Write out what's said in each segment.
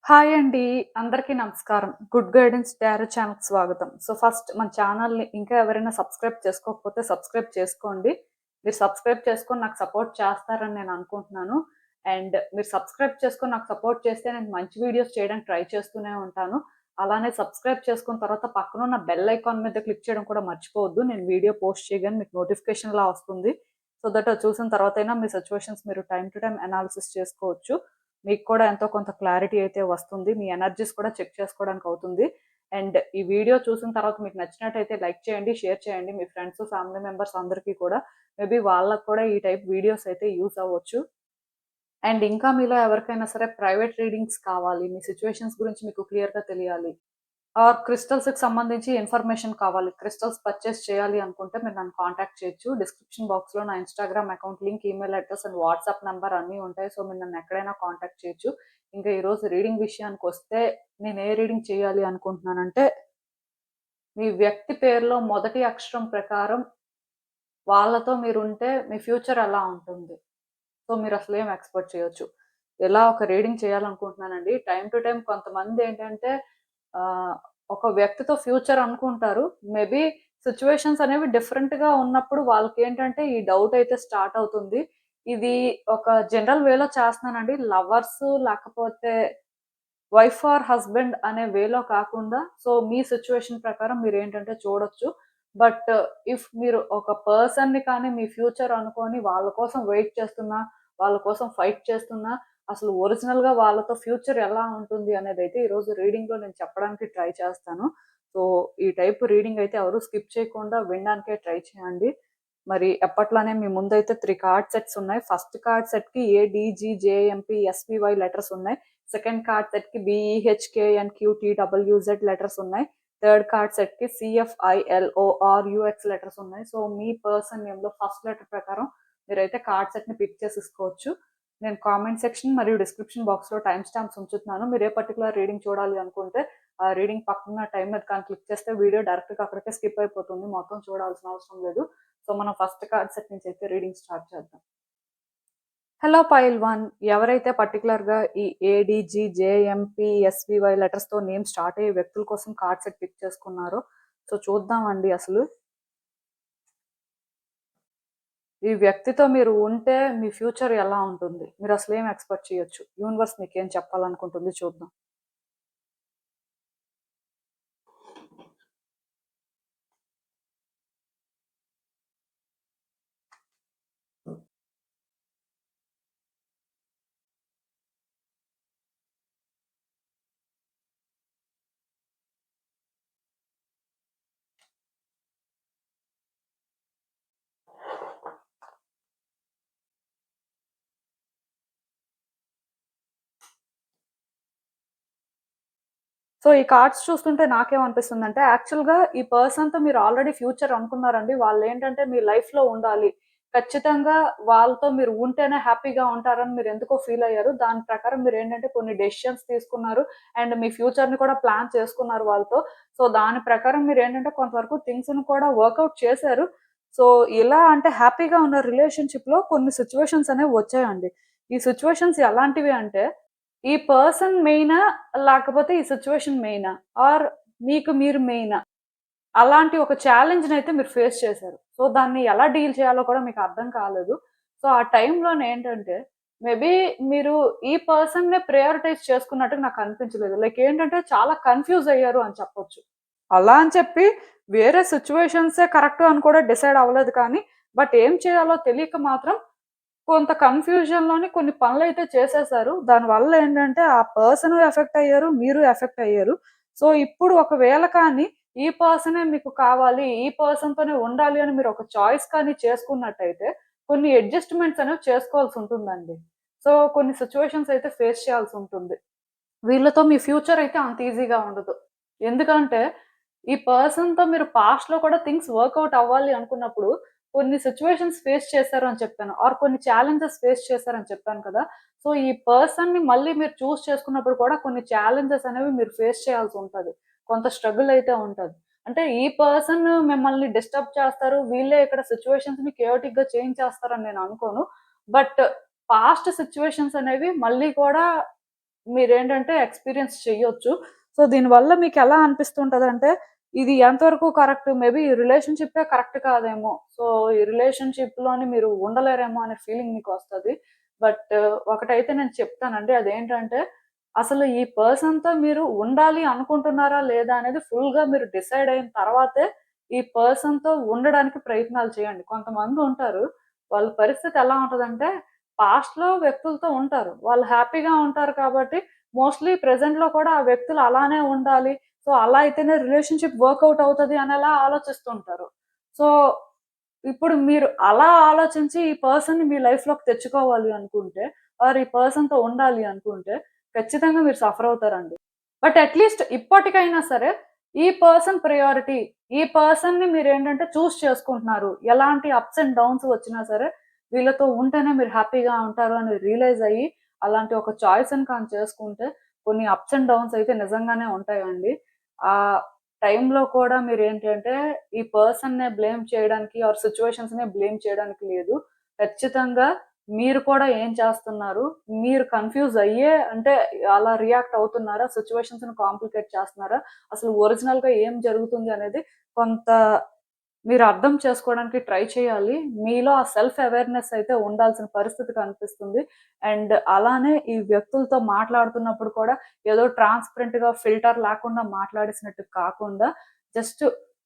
Hi అండి. అందరికీ నమస్కారం. గుడ్ గైడెన్స్ టారో ఛానల్‌కి స్వాగతం. ఫస్ట్ మన ఛానల్‌ని ఇంకా ఎవరైనా సబ్స్క్రైబ్ చేసుకోకపోతే సబ్స్క్రైబ్ చేసుకోండి. మీరు సబ్స్క్రైబ్ చేసుకొని నాకు సపోర్ట్ చేస్తారని నేను అనుకుంటున్నాను. అండ్ మీరు సబ్స్క్రైబ్ చేసుకొని నాకు సపోర్ట్ చేస్తే నేను మంచి వీడియోస్ చేయడానికి ట్రై చేస్తూనే ఉంటాను. అలానే సబ్స్క్రైబ్ చేసుకున్న తర్వాత పక్కనున్న బెల్ ఐకాన్ మీద క్లిక్ చేయడం కూడా మర్చిపోవద్దు. నేను వీడియో పోస్ట్ చేయగానే మీకు నోటిఫికేషన్‌లా వస్తుంది. సో దట్ అది చూసిన తర్వాతైనా మీ సిట్యుయేషన్స్ మీరు టైమ్ టు టైమ్ అనాలిసిస్ చేసుకోవచ్చు. మీకు కూడా ఎంతో కొంత క్లారిటీ అయితే వస్తుంది. మీ ఎనర్జీస్ కూడా చెక్ చేసుకోవడానికి అవుతుంది. అండ్ ఈ వీడియో చూసిన తర్వాత మీకు నచ్చినట్టయితే లైక్ చేయండి, షేర్ చేయండి. మీ ఫ్రెండ్స్, ఫ్యామిలీ మెంబర్స్ అందరికీ కూడా మేబీ వాళ్ళకి కూడా ఈ టైప్ వీడియోస్ అయితే యూజ్ అవ్వచ్చు. అండ్ ఇంకా మీలో ఎవరికైనా సరే ప్రైవేట్ రీడింగ్స్ కావాలి, మీ సిట్యుయేషన్స్ గురించి మీకు క్లియర్‌గా తెలియాలి. క్రిస్టల్స్‌కి సంబంధించి ఇన్ఫర్మేషన్ కావాలి. క్రిస్టల్స్ పర్చేస్ చేయాలి అనుకుంటే మీరు నన్ను కాంటాక్ట్ చేయొచ్చు. డిస్క్రిప్షన్ బాక్స్‌లో నా Instagram account link, email address and WhatsApp number అన్నీ ఉంటాయి. సో, మీరు నన్ను ఎక్కడైనా కాంటాక్ట్ చేయొచ్చు. ఇంకా ఈరోజు రీడింగ్ విషయానికొస్తే నేను ఏ రీడింగ్ చేయాలి అనుకుంటున్నానంటే, మీ వ్యక్తి పేరులో మొదటి అక్షరం ప్రకారం వాళ్ళతో మీరుంటే మీ ఫ్యూచర్ ఎలా ఉంటుంది? సో, మీరసలేం ఎక్స్‌పెక్ట్ చేయొచ్చు. ఎలా ఒక రీడింగ్ చేయాలనుకుంటున్నానండి. టైమ్ టు టైమ్ కొంతమందేంటంటే ఆహ్, ఒక వ్యక్తితో ఫ్యూచర్ అనుకుంటారు. మేబీ సిట్యుయేషన్స్ అనేవి డిఫరెంట్‌గా ఉన్నప్పుడు వాళ్ళకేంటంటే ఈ డౌట్ అయితే స్టార్ట్ అవుతుంది. ఇది ఒక జనరల్ వేలో చేస్తున్నానండి. లవర్స్ లేకపోతే వైఫ్ ఆర్ హస్బెండ్ అనే వేలో కాకుండా మీ సిట్యుయేషన్ ప్రకారం మీరేంటంటే చూడొచ్చు. బట్ ఇఫ్ మీరు ఒక పర్సన్‌ని కానీ మీ ఫ్యూచర్ అనుకోని వాళ్ళ కోసం వెయిట్ చేస్తున్నా, వాళ్ళ కోసం ఫైట్ చేస్తున్నా, అసలు ఒరిజినల్‌గా వాళ్ళతో ఫ్యూచర్ ఎలా ఉంటుంది అనేదైతే ఈరోజు రీడింగ్‌లో నేను చెప్పడానికి ట్రై చేస్తాను. సో, ఈ టైప్ రీడింగ్ అయితే ఎవరు స్కిప్ చేయకుండా వినడానికే ట్రై చేయండి. మరి ఎప్పట్లానే మీ ముందైతే 3 కార్డ్ సెట్స్ ఉన్నాయి. ఫస్ట్ కార్డ్ సెట్‌కి ఏడీజీజేఎంపీ ఎస్‌వీవై లెటర్స్ ఉన్నాయి. సెకండ్ కార్డ్ సెట్‌కి బీఈహెచ్‌కేఎన్‌క్యూటీడబ్ల్యూజెడ్ లెటర్స్ ఉన్నాయి. థర్డ్ కార్డ్ సెట్‌కి సీఎఫ్ఐఎల్ఓఆర్‌యూఎక్స్ లెటర్స్ ఉన్నాయి. సో, మీ పర్సన్ నేమ్‌లో ఫస్ట్ లెటర్ ప్రకారం మీరైతే కార్డ్ సెట్‌ని పిక్ చేసేసుకోవచ్చు. నేను కామెంట్ సెక్షన్ మరియు డిస్క్రిప్షన్ బాక్స్‌లో టైమ్ స్టాంప్స్ ఉంచుతున్నాను. మీరు ఏ పర్టిక్యులర్ రీడింగ్ చూడాలి అనుకుంటే, ఆ రీడింగ్ పక్కన టైమ్ మీద కానీ క్లిక్ చేస్తే వీడియో డైరెక్ట్‌గా అక్కడికే స్కిప్ అయిపోతుంది. మొత్తం చూడాల్సిన అవసరం లేదు. సో, మనం ఫస్ట్ కార్డ్ సెట్ నుంచి అయితే రీడింగ్ స్టార్ట్ చేద్దాం. హలో పైల్ 1 ఎవరైతే పర్టిక్యులర్‌గా ఈ ఏడీజీ, జేఎంపీ, ఎస్‌వీవై లెటర్స్‌తో నేమ్ స్టార్ట్ అయ్యే వ్యక్తుల కోసం కార్డ్ సెట్ పిక్ చేసుకున్నారో చూద్దామండి అసలు. ఈ వ్యక్తితో మీరు ఉంటే మీ ఫ్యూచర్ ఎలా ఉంటుంది? మీరసలేం ఎక్స్‌పెక్ట్ చేయొచ్చు? యూనివర్స్ మీకేం చెప్పాలనుకుంటుంది చూద్దాం. ఈ కార్డ్స్ చూస్తుంటే నాకేమనిపిస్తుందంటే, యాక్చువల్‌గా ఈ పర్సన్‌తో మీరు ఆల్రెడీ ఫ్యూచర్ అనుకున్నారండి. వాళ్ళేంటంటే మీ లైఫ్‌లో ఉండాలి. ఖచ్చితంగా వాళ్ళతో మీరు ఉంటేనే హ్యాపీగా ఉంటారని మీరెందుకో ఫీల్ అయ్యారు. దాని ప్రకారం మీరేంటంటే కొన్ని డెసిషన్స్ తీసుకున్నారు. అండ్ మీ ఫ్యూచర్‌ని కూడా ప్లాన్ చేసుకున్నారు వాళ్ళతో. దాని ప్రకారం మీరేంటంటే కొంతవరకు థింగ్స్‌ని కూడా వర్కౌట్ చేశారు. సో, ఇలా అంటే హ్యాపీగా ఉన్న రిలేషన్‌షిప్‌లో కొన్ని సిట్యుయేషన్స్ అనేవి వచ్చాయండి. ఈ సిట్యుయేషన్స్ ఎలాంటివి అంటే ఈ పర్సన్ మెయినా? లేకపోతే ఈ సిట్యుయేషన్ మెయినా? ఆర్ మీకు మీరు మెయినా? అలాంటి ఒక ఛాలెంజ్‌నైతే మీరు ఫేస్ చేశారు. దాన్ని ఎలా డీల్ చేయాలో కూడా మీకు అర్థం కాలేదు. ఆ టైంలోనేంటంటే మేబీ మీరు ఈ పర్సన్‌నే ప్రయారిటైజ్ చేసుకున్నట్టుగా నాకు అనిపించలేదు. లైక్ ఏంటంటే చాలా కన్‌ఫ్యూజ్ అయ్యారు అని చెప్పొచ్చు. అలా అని చెప్పి వేరే సిట్యుయేషన్సే కరెక్ట్ అని కూడా డిసైడ్ అవ్వలేదు కానీ, బట్ ఏం చేయాలో తెలియక మాత్రం కొంత కన్‌ఫ్యూజన్‌లోని కొన్ని పనులైతే చేసేసారు. దానివల్ల ఏంటంటే, ఆ పర్సను ఎఫెక్ట్ అయ్యారు. మీరు ఎఫెక్ట్ అయ్యారు. ఇప్పుడు ఒకవేళ కానీ ఈ పర్సనే మీకు కావాలి, ఈ పర్సన్‌తోనే ఉండాలి అని మీరు ఒక చాయిస్ కానీ చేసుకున్నట్టయితే, కొన్ని అడ్జస్ట్‌మెంట్స్ అనేవి చేసుకోవాల్సుంటుందండి. కొన్ని సిట్యుయేషన్స్ అయితే ఫేస్ చేయాల్సుంటుంది. వీళ్ళతో మీ ఫ్యూచర్ అయితే అంత ఈజీగా ఉండదు. ఎందుకంటే, ఈ పర్సన్‌తో మీరు పాస్ట్‌లో కూడా థింగ్స్ వర్కౌట్ అవ్వాలి అనుకున్నప్పుడు, కొన్ని సిట్యుయేషన్స్ ఫేస్ చేశారు అని చెప్పాను. కొన్ని ఛాలెంజెస్ ఫేస్ చేశారని చెప్పాను కదా! ఈ పర్సన్‌ని మళ్ళీ మీరు చేసుకున్నప్పుడు కూడా కొన్ని ఛాలెంజెస్ అనేవి మీరు ఫేస్ చేయాల్సుంటది. కొంత స్ట్రగుల్ అయితే ఉంటది. అంటే ఈ పర్సన్ మిమ్మల్ని డిస్టర్బ్ చేస్తారు. వీళ్ళే ఇక్కడ సిట్యుయేషన్స్‌ని కేయోటిక్‌గా చేంజ్ చేస్తారని నేను అనుకోను. బట్ పాస్ట్ సిట్యుయేషన్స్ అనేవి మళ్ళీ కూడా మీరేంటంటే ఎక్స్పీరియన్స్ చెయ్యొచ్చు. సో దీనివల్ల మీకు ఎలా అనిపిస్తుంటదంటే ఇది ఎంతవరకు కరెక్ట్, మేబీ ఈ రిలేషన్‌షిప్పే కరెక్ట్ కాదేమో. సో ఈ రిలేషన్‌షిప్‌లోని మీరు ఉండలేరేమో అనే ఫీలింగ్ మీకొస్తది. బట్ ఒకటైతే నేను చెప్తానండి. అదేంటంటే అసలు ఈ పర్సన్‌తో మీరు ఉండాలి అనుకుంటున్నారా లేదా అనేది ఫుల్‌గా మీరు డిసైడ్ అయిన తర్వాతే ఈ పర్సన్‌తో ఉండడానికి ప్రయత్నాలు చేయండి. కొంతమందుంటారు. వాళ్ళ పరిస్థితి ఎలా ఉంటదంటే పాస్ట్‌లో వ్యక్తులతో ఉంటారు. వాళ్ళు హ్యాపీగా ఉంటారు కాబట్టి మోస్ట్‌లీ ప్రెజెంట్‌లో కూడా ఆ వ్యక్తులు అలానే ఉండాలి. సో, అలా అయితేనే రిలేషన్‌షిప్ వర్కౌట్ అవుతది అనేలా ఆలోచిస్తుంటారు. సో, ఇప్పుడు మీరు అలా ఆలోచించి ఈ పర్సన్‌ని మీ లైఫ్‌లోకి తెచ్చుకోవాలి అనుకుంటే, ఆర్ ఈ పర్సన్‌తో ఉండాలి అనుకుంటే ఖచ్చితంగా మీరు సఫర్ అవుతారండి. బట్ అట్‌లీస్ట్ ఇప్పటికైనా సరే ఈ పర్సన్ ప్రయారిటీ. ఈ పర్సన్‌ని మీరేంటంటే చూజ్ చేసుకుంటున్నారు. ఎలాంటి అప్స్ అండ్ డౌన్స్ వచ్చినా సరే వీళ్ళతో ఉంటేనే మీరు హ్యాపీగా ఉంటారు అని రియలైజ్ అయ్యి అలాంటి ఒక చాయిస్‌ని కానీ చేసుకుంటే కొన్ని అప్స్ అండ్ డౌన్స్ అయితే నిజంగానే ఉంటాయండి. ఆ టైంలో కూడా మీరేంటంటే ఈ పర్సన్‌నే బ్లేమ్ చేయడానికి ఆర్ సిట్యుయేషన్స్‌నే బ్లేమ్ చేయడానికి లేదు. ఖచ్చితంగా మీరు కూడా ఏం చేస్తున్నారు? మీరు కన్‌ఫ్యూజ్ అయ్యే అంటే అలా రియాక్ట్ అవుతున్నారా? సిట్యుయేషన్స్‌ని కాంప్లికేట్ చేస్తున్నారా? అసలు ఒరిజినల్‌గా ఏం జరుగుతుంది అనేది కొంత మీరు అర్థం చేసుకోవడానికి ట్రై చేయాలి. మీలో ఆ సెల్ఫ్ అవేర్‌నెస్ అయితే ఉండాల్సిన పరిస్థితి కనిపిస్తుంది. అండ్ అలానే ఈ వ్యక్తులతో మాట్లాడుతున్నప్పుడు కూడా ఏదో ట్రాన్స్‌పరెంట్‌గా ఫిల్టర్ లేకుండా మాట్లాడేసినట్టు కాకుండా జస్ట్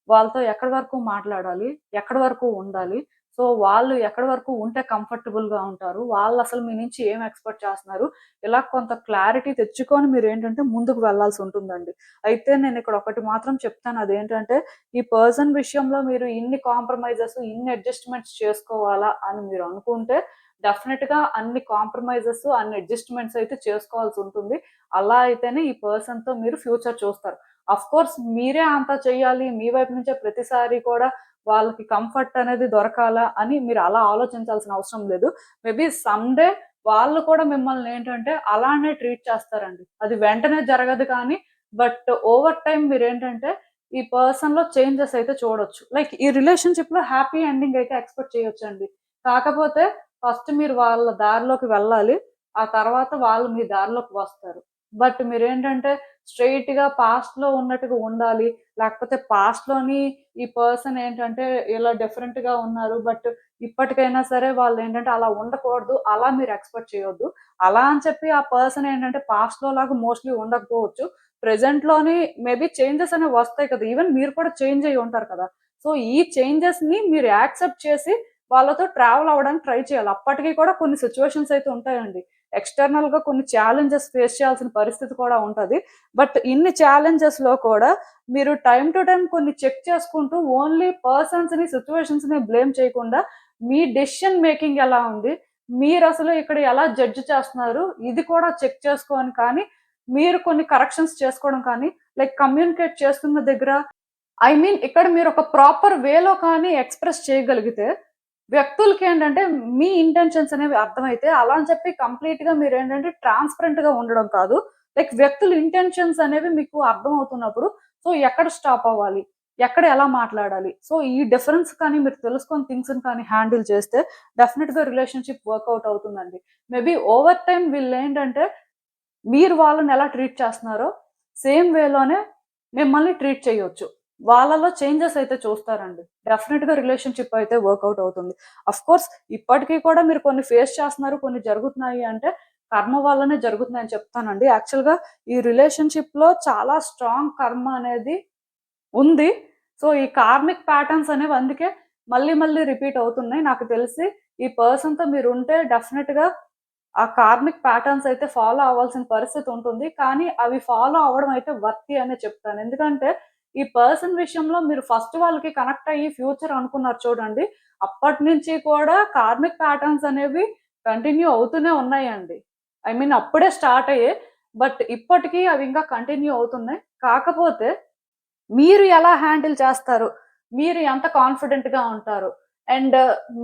వాళ్ళతో ఎక్కడి వరకు మాట్లాడాలి? ఎక్కడి వరకు ఉండాలి? సో, వాళ్ళు ఎక్కడి వరకు ఉంటే కంఫర్టబుల్‌గా ఉంటారు? వాళ్ళసలు మీ నుంచి ఏం ఎక్స్‌పెక్ట్ చేస్తున్నారు? ఇలా కొంత క్లారిటీ తెచ్చుకొని మీరేంటంటే ముందుకు వెళ్ళాల్సుంటుందండి. అయితే నేనిక్కడ ఒకటి మాత్రం చెప్తాను. అదేంటంటే ఈ పర్సన్ విషయంలో మీరు ఇన్ని కాంప్రమైజెస్, ఇన్ని అడ్జస్ట్‌మెంట్స్ చేసుకోవాలా అని మీరు అనుకుంటే డెఫినిట్‌గా అన్ని కాంప్రమైజెస్, అన్ని అడ్జస్ట్‌మెంట్స్ అయితే చేసుకోవాల్సుంటుంది. అలా అయితేనే ఈ పర్సన్‌తో మీరు ఫ్యూచర్ చూస్తారు. ఆఫ్‌కోర్స్ మీరే అంతా చేయాలి. మీ వైపు నుంచే ప్రతిసారి కూడా వాళ్ళకి కంఫర్ట్ అనేది దొరకాలా అని మీరు అలా ఆలోచించాల్సిన అవసరం లేదు. మేబీ సమ్‌డే వాళ్ళు కూడా మిమ్మల్నేంటంటే అలానే ట్రీట్ చేస్తారండి. అది వెంటనే జరగదు కానీ బట్ ఓవర్ టైమ్ మీరేంటంటే ఈ పర్సన్‌లో చేంజెస్ అయితే చూడొచ్చు. లైక్ ఈ రిలేషన్‌షిప్‌లో హ్యాపీ ఎండింగ్ అయితే ఎక్స్‌పెక్ట్ చేయొచ్చండి. కాకపోతే ఫస్ట్ మీరు వాళ్ళ దారిలోకి వెళ్ళాలి. ఆ తర్వాత వాళ్ళు మీ దారిలోకి వస్తారు. బట్ మీరేంటంటే స్ట్రెయిట్‌గా పాస్ట్‌లో ఉన్నట్టుగా ఉండాలి. లేకపోతే పాస్ట్‌లోని ఈ పర్సన్ ఏంటంటే ఇలా డిఫరెంట్‌గా ఉన్నారు. బట్ ఇప్పటికైనా సరే వాళ్ళేంటంటే అలా ఉండకూడదు. అలా మీరు ఎక్స్‌పెక్ట్ చేయొద్దు. అలా అని చెప్పి ఆ పర్సన్ ఏంటంటే పాస్ట్‌లో లాగా మోస్ట్‌లీ ఉండకపోవచ్చు. ప్రెజెంట్‌లోని మేబీ చేంజెస్ అనేవి వస్తాయి కదా! ఈవెన్ మీరు కూడా చేంజ్ అయ్యి ఉంటారు కదా! సో, ఈ చేంజెస్‌ని మీరు యాక్సెప్ట్ చేసి వాళ్ళతో ట్రావెల్ అవ్వడానికి ట్రై చేయాలి. అప్పటికి కూడా కొన్ని సిట్యుయేషన్స్ అయితే ఉంటాయండి. ఎక్స్‌టర్నల్‌గా కొన్ని ఛాలెంజెస్ ఫేస్ చేయాల్సిన పరిస్థితి కూడా ఉంటది. బట్ ఇన్ని ఛాలెంజెస్‌లో కూడా మీరు టైమ్ టు టైమ్ కొన్ని చెక్ చేసుకుంటూ ఓన్లీ పర్సన్స్‌ని, సిట్యుయేషన్స్‌ని బ్లేమ్ చేయకుండా మీ డెసిషన్ మేకింగ్ ఎలా ఉంది? మీరసలు ఇక్కడ ఎలా జడ్జ్ చేస్తున్నారు? ఇది కూడా చెక్ చేసుకొని కానీ మీరు కొన్ని కరెక్షన్స్ చేసుకోవడం కానీ, లైక్ కమ్యూనికేట్ చేస్తున్న దగ్గర ఇక్కడ మీరొక ప్రాపర్ వేలో కానీ ఎక్స్‌ప్రెస్ చేయగలిగితే, వ్యక్తులకేంటంటే మీ ఇంటెన్షన్స్ అనేవి అర్థమైతే, అలా అని చెప్పి కంప్లీట్‌గా మీరేంటంటే ట్రాన్స్‌పరెంట్‌గా ఉండడం కాదు. లైక్ వ్యక్తుల ఇంటెన్షన్స్ అనేవి మీకు అర్థమవుతున్నప్పుడు, సో, ఎక్కడ స్టాప్ అవ్వాలి? ఎక్కడ ఎలా మాట్లాడాలి? సో, ఈ డిఫరెన్స్ కానీ మీరు తెలుసుకొని థింగ్స్‌ని కానీ హ్యాండిల్ చేస్తే డెఫినిట్‌గా రిలేషన్‌షిప్ వర్కౌట్ అవుతుందండి. మేబీ ఓవర్ టైమ్ వీళ్ళేంటంటే మీరు వాళ్ళని ఎలా ట్రీట్ చేస్తున్నారో, సేమ్ వేలోనే మిమ్మల్ని ట్రీట్ చేయొచ్చు. వాళ్ళలో చేంజెస్ అయితే చూస్తారండి. డెఫినిట్‌గా రిలేషన్‌షిప్ అయితే వర్కౌట్ అవుతుంది. ఆఫ్‌కోర్స్ ఇప్పటికి కూడా మీరు కొన్ని ఫేస్ చేస్తున్నారు, కొన్ని జరుగుతున్నాయి అంటే కర్మ వల్లనే జరుగుతున్నాయని చెప్తానండి. యాక్చువల్‌గా ఈ రిలేషన్‌షిప్‌లో చాలా స్ట్రాంగ్ కర్మ అనేది ఉంది. సో, ఈ కార్మిక్ ప్యాటర్న్స్ అనేవి అందుకే మళ్ళీ మళ్ళీ రిపీట్ అవుతున్నాయి. నాకు తెలిసి ఈ పర్సన్‌తో మీరుంటే డెఫినిట్‌గా ఆ కార్మిక్ ప్యాటర్న్స్ అయితే ఫాలో అవ్వాల్సిన పరిస్థితి ఉంటుంది. కానీ అవి ఫాలో అవ్వడం అయితే వర్తీ అనే చెప్తాను. ఎందుకంటే ఈ పర్సన్ విషయంలో మీరు ఫస్ట్ వాళ్ళకి కనెక్ట్ అయ్యి ఫ్యూచర్ అనుకున్నారు చూడండి. అప్పటినుంచి కూడా కార్మిక్ ప్యాటర్న్స్ అనేవి కంటిన్యూ అవుతూనే ఉన్నాయండి. అప్పుడే స్టార్ట్ అయ్యాయి. బట్ ఇప్పటికి అవి ఇంకా కంటిన్యూ అవుతున్నాయి. కాకపోతే మీరు ఎలా హ్యాండిల్ చేస్తారు? మీరు ఎంత కాన్ఫిడెంట్‌గా ఉంటారు? అండ్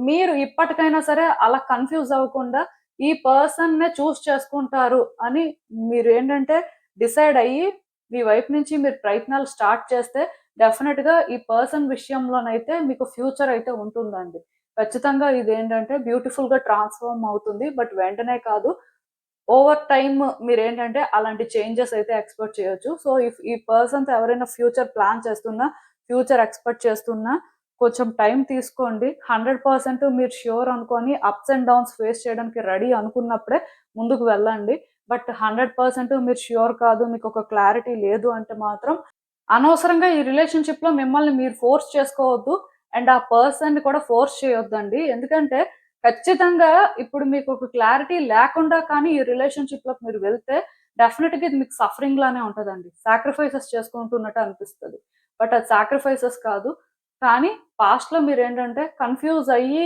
మీరు ఇప్పటికైనా సరే అలా కన్‌ఫ్యూజ్ అవ్వకుండా ఈ పర్సన్‌నే చేసుకుంటారు అని మీరేంటంటే డిసైడ్ అయ్యి మీ వైపు నుంచి మీరు ప్రయత్నాలు స్టార్ట్ చేస్తే డెఫినిట్‌గా ఈ పర్సన్ విషయంలోనైతే మీకు ఫ్యూచర్ అయితే ఉంటుందండి. ఖచ్చితంగా ఇదేంటంటే బ్యూటిఫుల్‌గా ట్రాన్స్‌ఫార్మ్ అవుతుంది. బట్ వెంటనే కాదు. ఓవర్ టైమ్ మీరేంటంటే అలాంటి చేంజెస్ అయితే ఎక్స్‌పెక్ట్ చేయొచ్చు. సో, ఇఫ్ ఈ పర్సన్స్ ఎవరైనా ఫ్యూచర్ ప్లాన్ చేస్తున్నా, ఫ్యూచర్ ఎక్స్‌పెక్ట్ చేస్తున్నా కొంచెం టైం తీసుకోండి. 100% మీరు ష్యూర్ అనుకోని అప్స్ అండ్ డౌన్స్ ఫేస్ చేయడానికి రెడీ అనుకున్నప్పుడే ముందుకు వెళ్ళండి. బట్ 100% మీరు ష్యూర్ కాదు, మీకొక క్లారిటీ లేదు అంటే మాత్రం అనవసరంగా ఈ రిలేషన్‌షిప్‌లో మిమ్మల్ని మీరు ఫోర్స్ చేసుకోవద్దు. అండ్ ఆ పర్సన్‌ని కూడా ఫోర్స్ చేయొద్దండి. ఎందుకంటే ఖచ్చితంగా ఇప్పుడు మీకొక క్లారిటీ లేకుండా కానీ ఈ రిలేషన్‌షిప్‌లోకి మీరు వెళ్తే డెఫినిట్‌గా ఇది మీకు సఫరింగ్ లానే ఉంటదండి. సాక్రిఫైసెస్ చేసుకుంటున్నట్టు అనిపిస్తది. బట్ అది సాక్రిఫైసెస్ కాదు. కానీ పాస్ట్‌లో మీరేంటంటే కన్‌ఫ్యూజ్ అయ్యి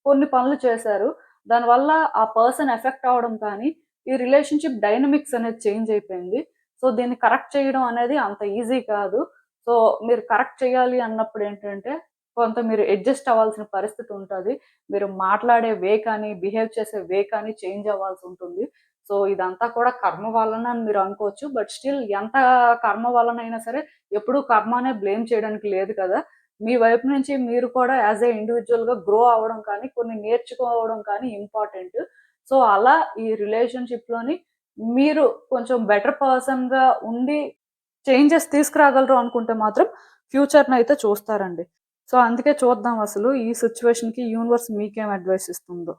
కొన్ని పనులు చేశారు. దానివల్ల ఆ పర్సన్ ఎఫెక్ట్ అవ్వడం కానీ, ఈ రిలేషన్‌షిప్ డైనమిక్స్ అనేది చేంజ్ అయిపోయింది. సో, దీన్ని కరెక్ట్ చేయడం అనేది అంత ఈజీ కాదు. సో, మీరు కరెక్ట్ చేయాలి అన్నప్పుడేంటంటే, కొంత మీరు అడ్జస్ట్ అవ్వాల్సిన పరిస్థితి ఉంటది. మీరు మాట్లాడే వే కానీ, బిహేవ్ చేసే వే కానీ చేంజ్ అవ్వాల్సుంటుంది. సో, ఇదంతా కూడా కర్మ వలన అని మీరు అనుకోవచ్చు. బట్ స్టిల్ ఎంత కర్మ వలనైనా సరే, ఎప్పుడూ కర్మనే బ్లేమ్ చేయడానికి లేదు కదా! మీ వైపు నుంచి మీరు కూడా యాస్ ఎ ఇండివిడ్యుయల్‌గా గ్రో అవ్వడం కానీ, కొన్ని నేర్చుకోవడం కానీ ఇంపార్టెంట్. సో, అలా ఈ రిలేషన్‌షిప్‌లోని మీరు కొంచెం బెటర్ పర్సన్‌గా ఉండి చేంజెస్ తీసుకురాగలరు అనుకుంటే మాత్రం ఫ్యూచర్‌నయితే చూస్తారండి. సో, అందుకే చూద్దాం అసలు ఈ సిట్యుయేషన్‌కి యూనివర్స్ మీకేం అడ్వైస్ ఇస్తుందో.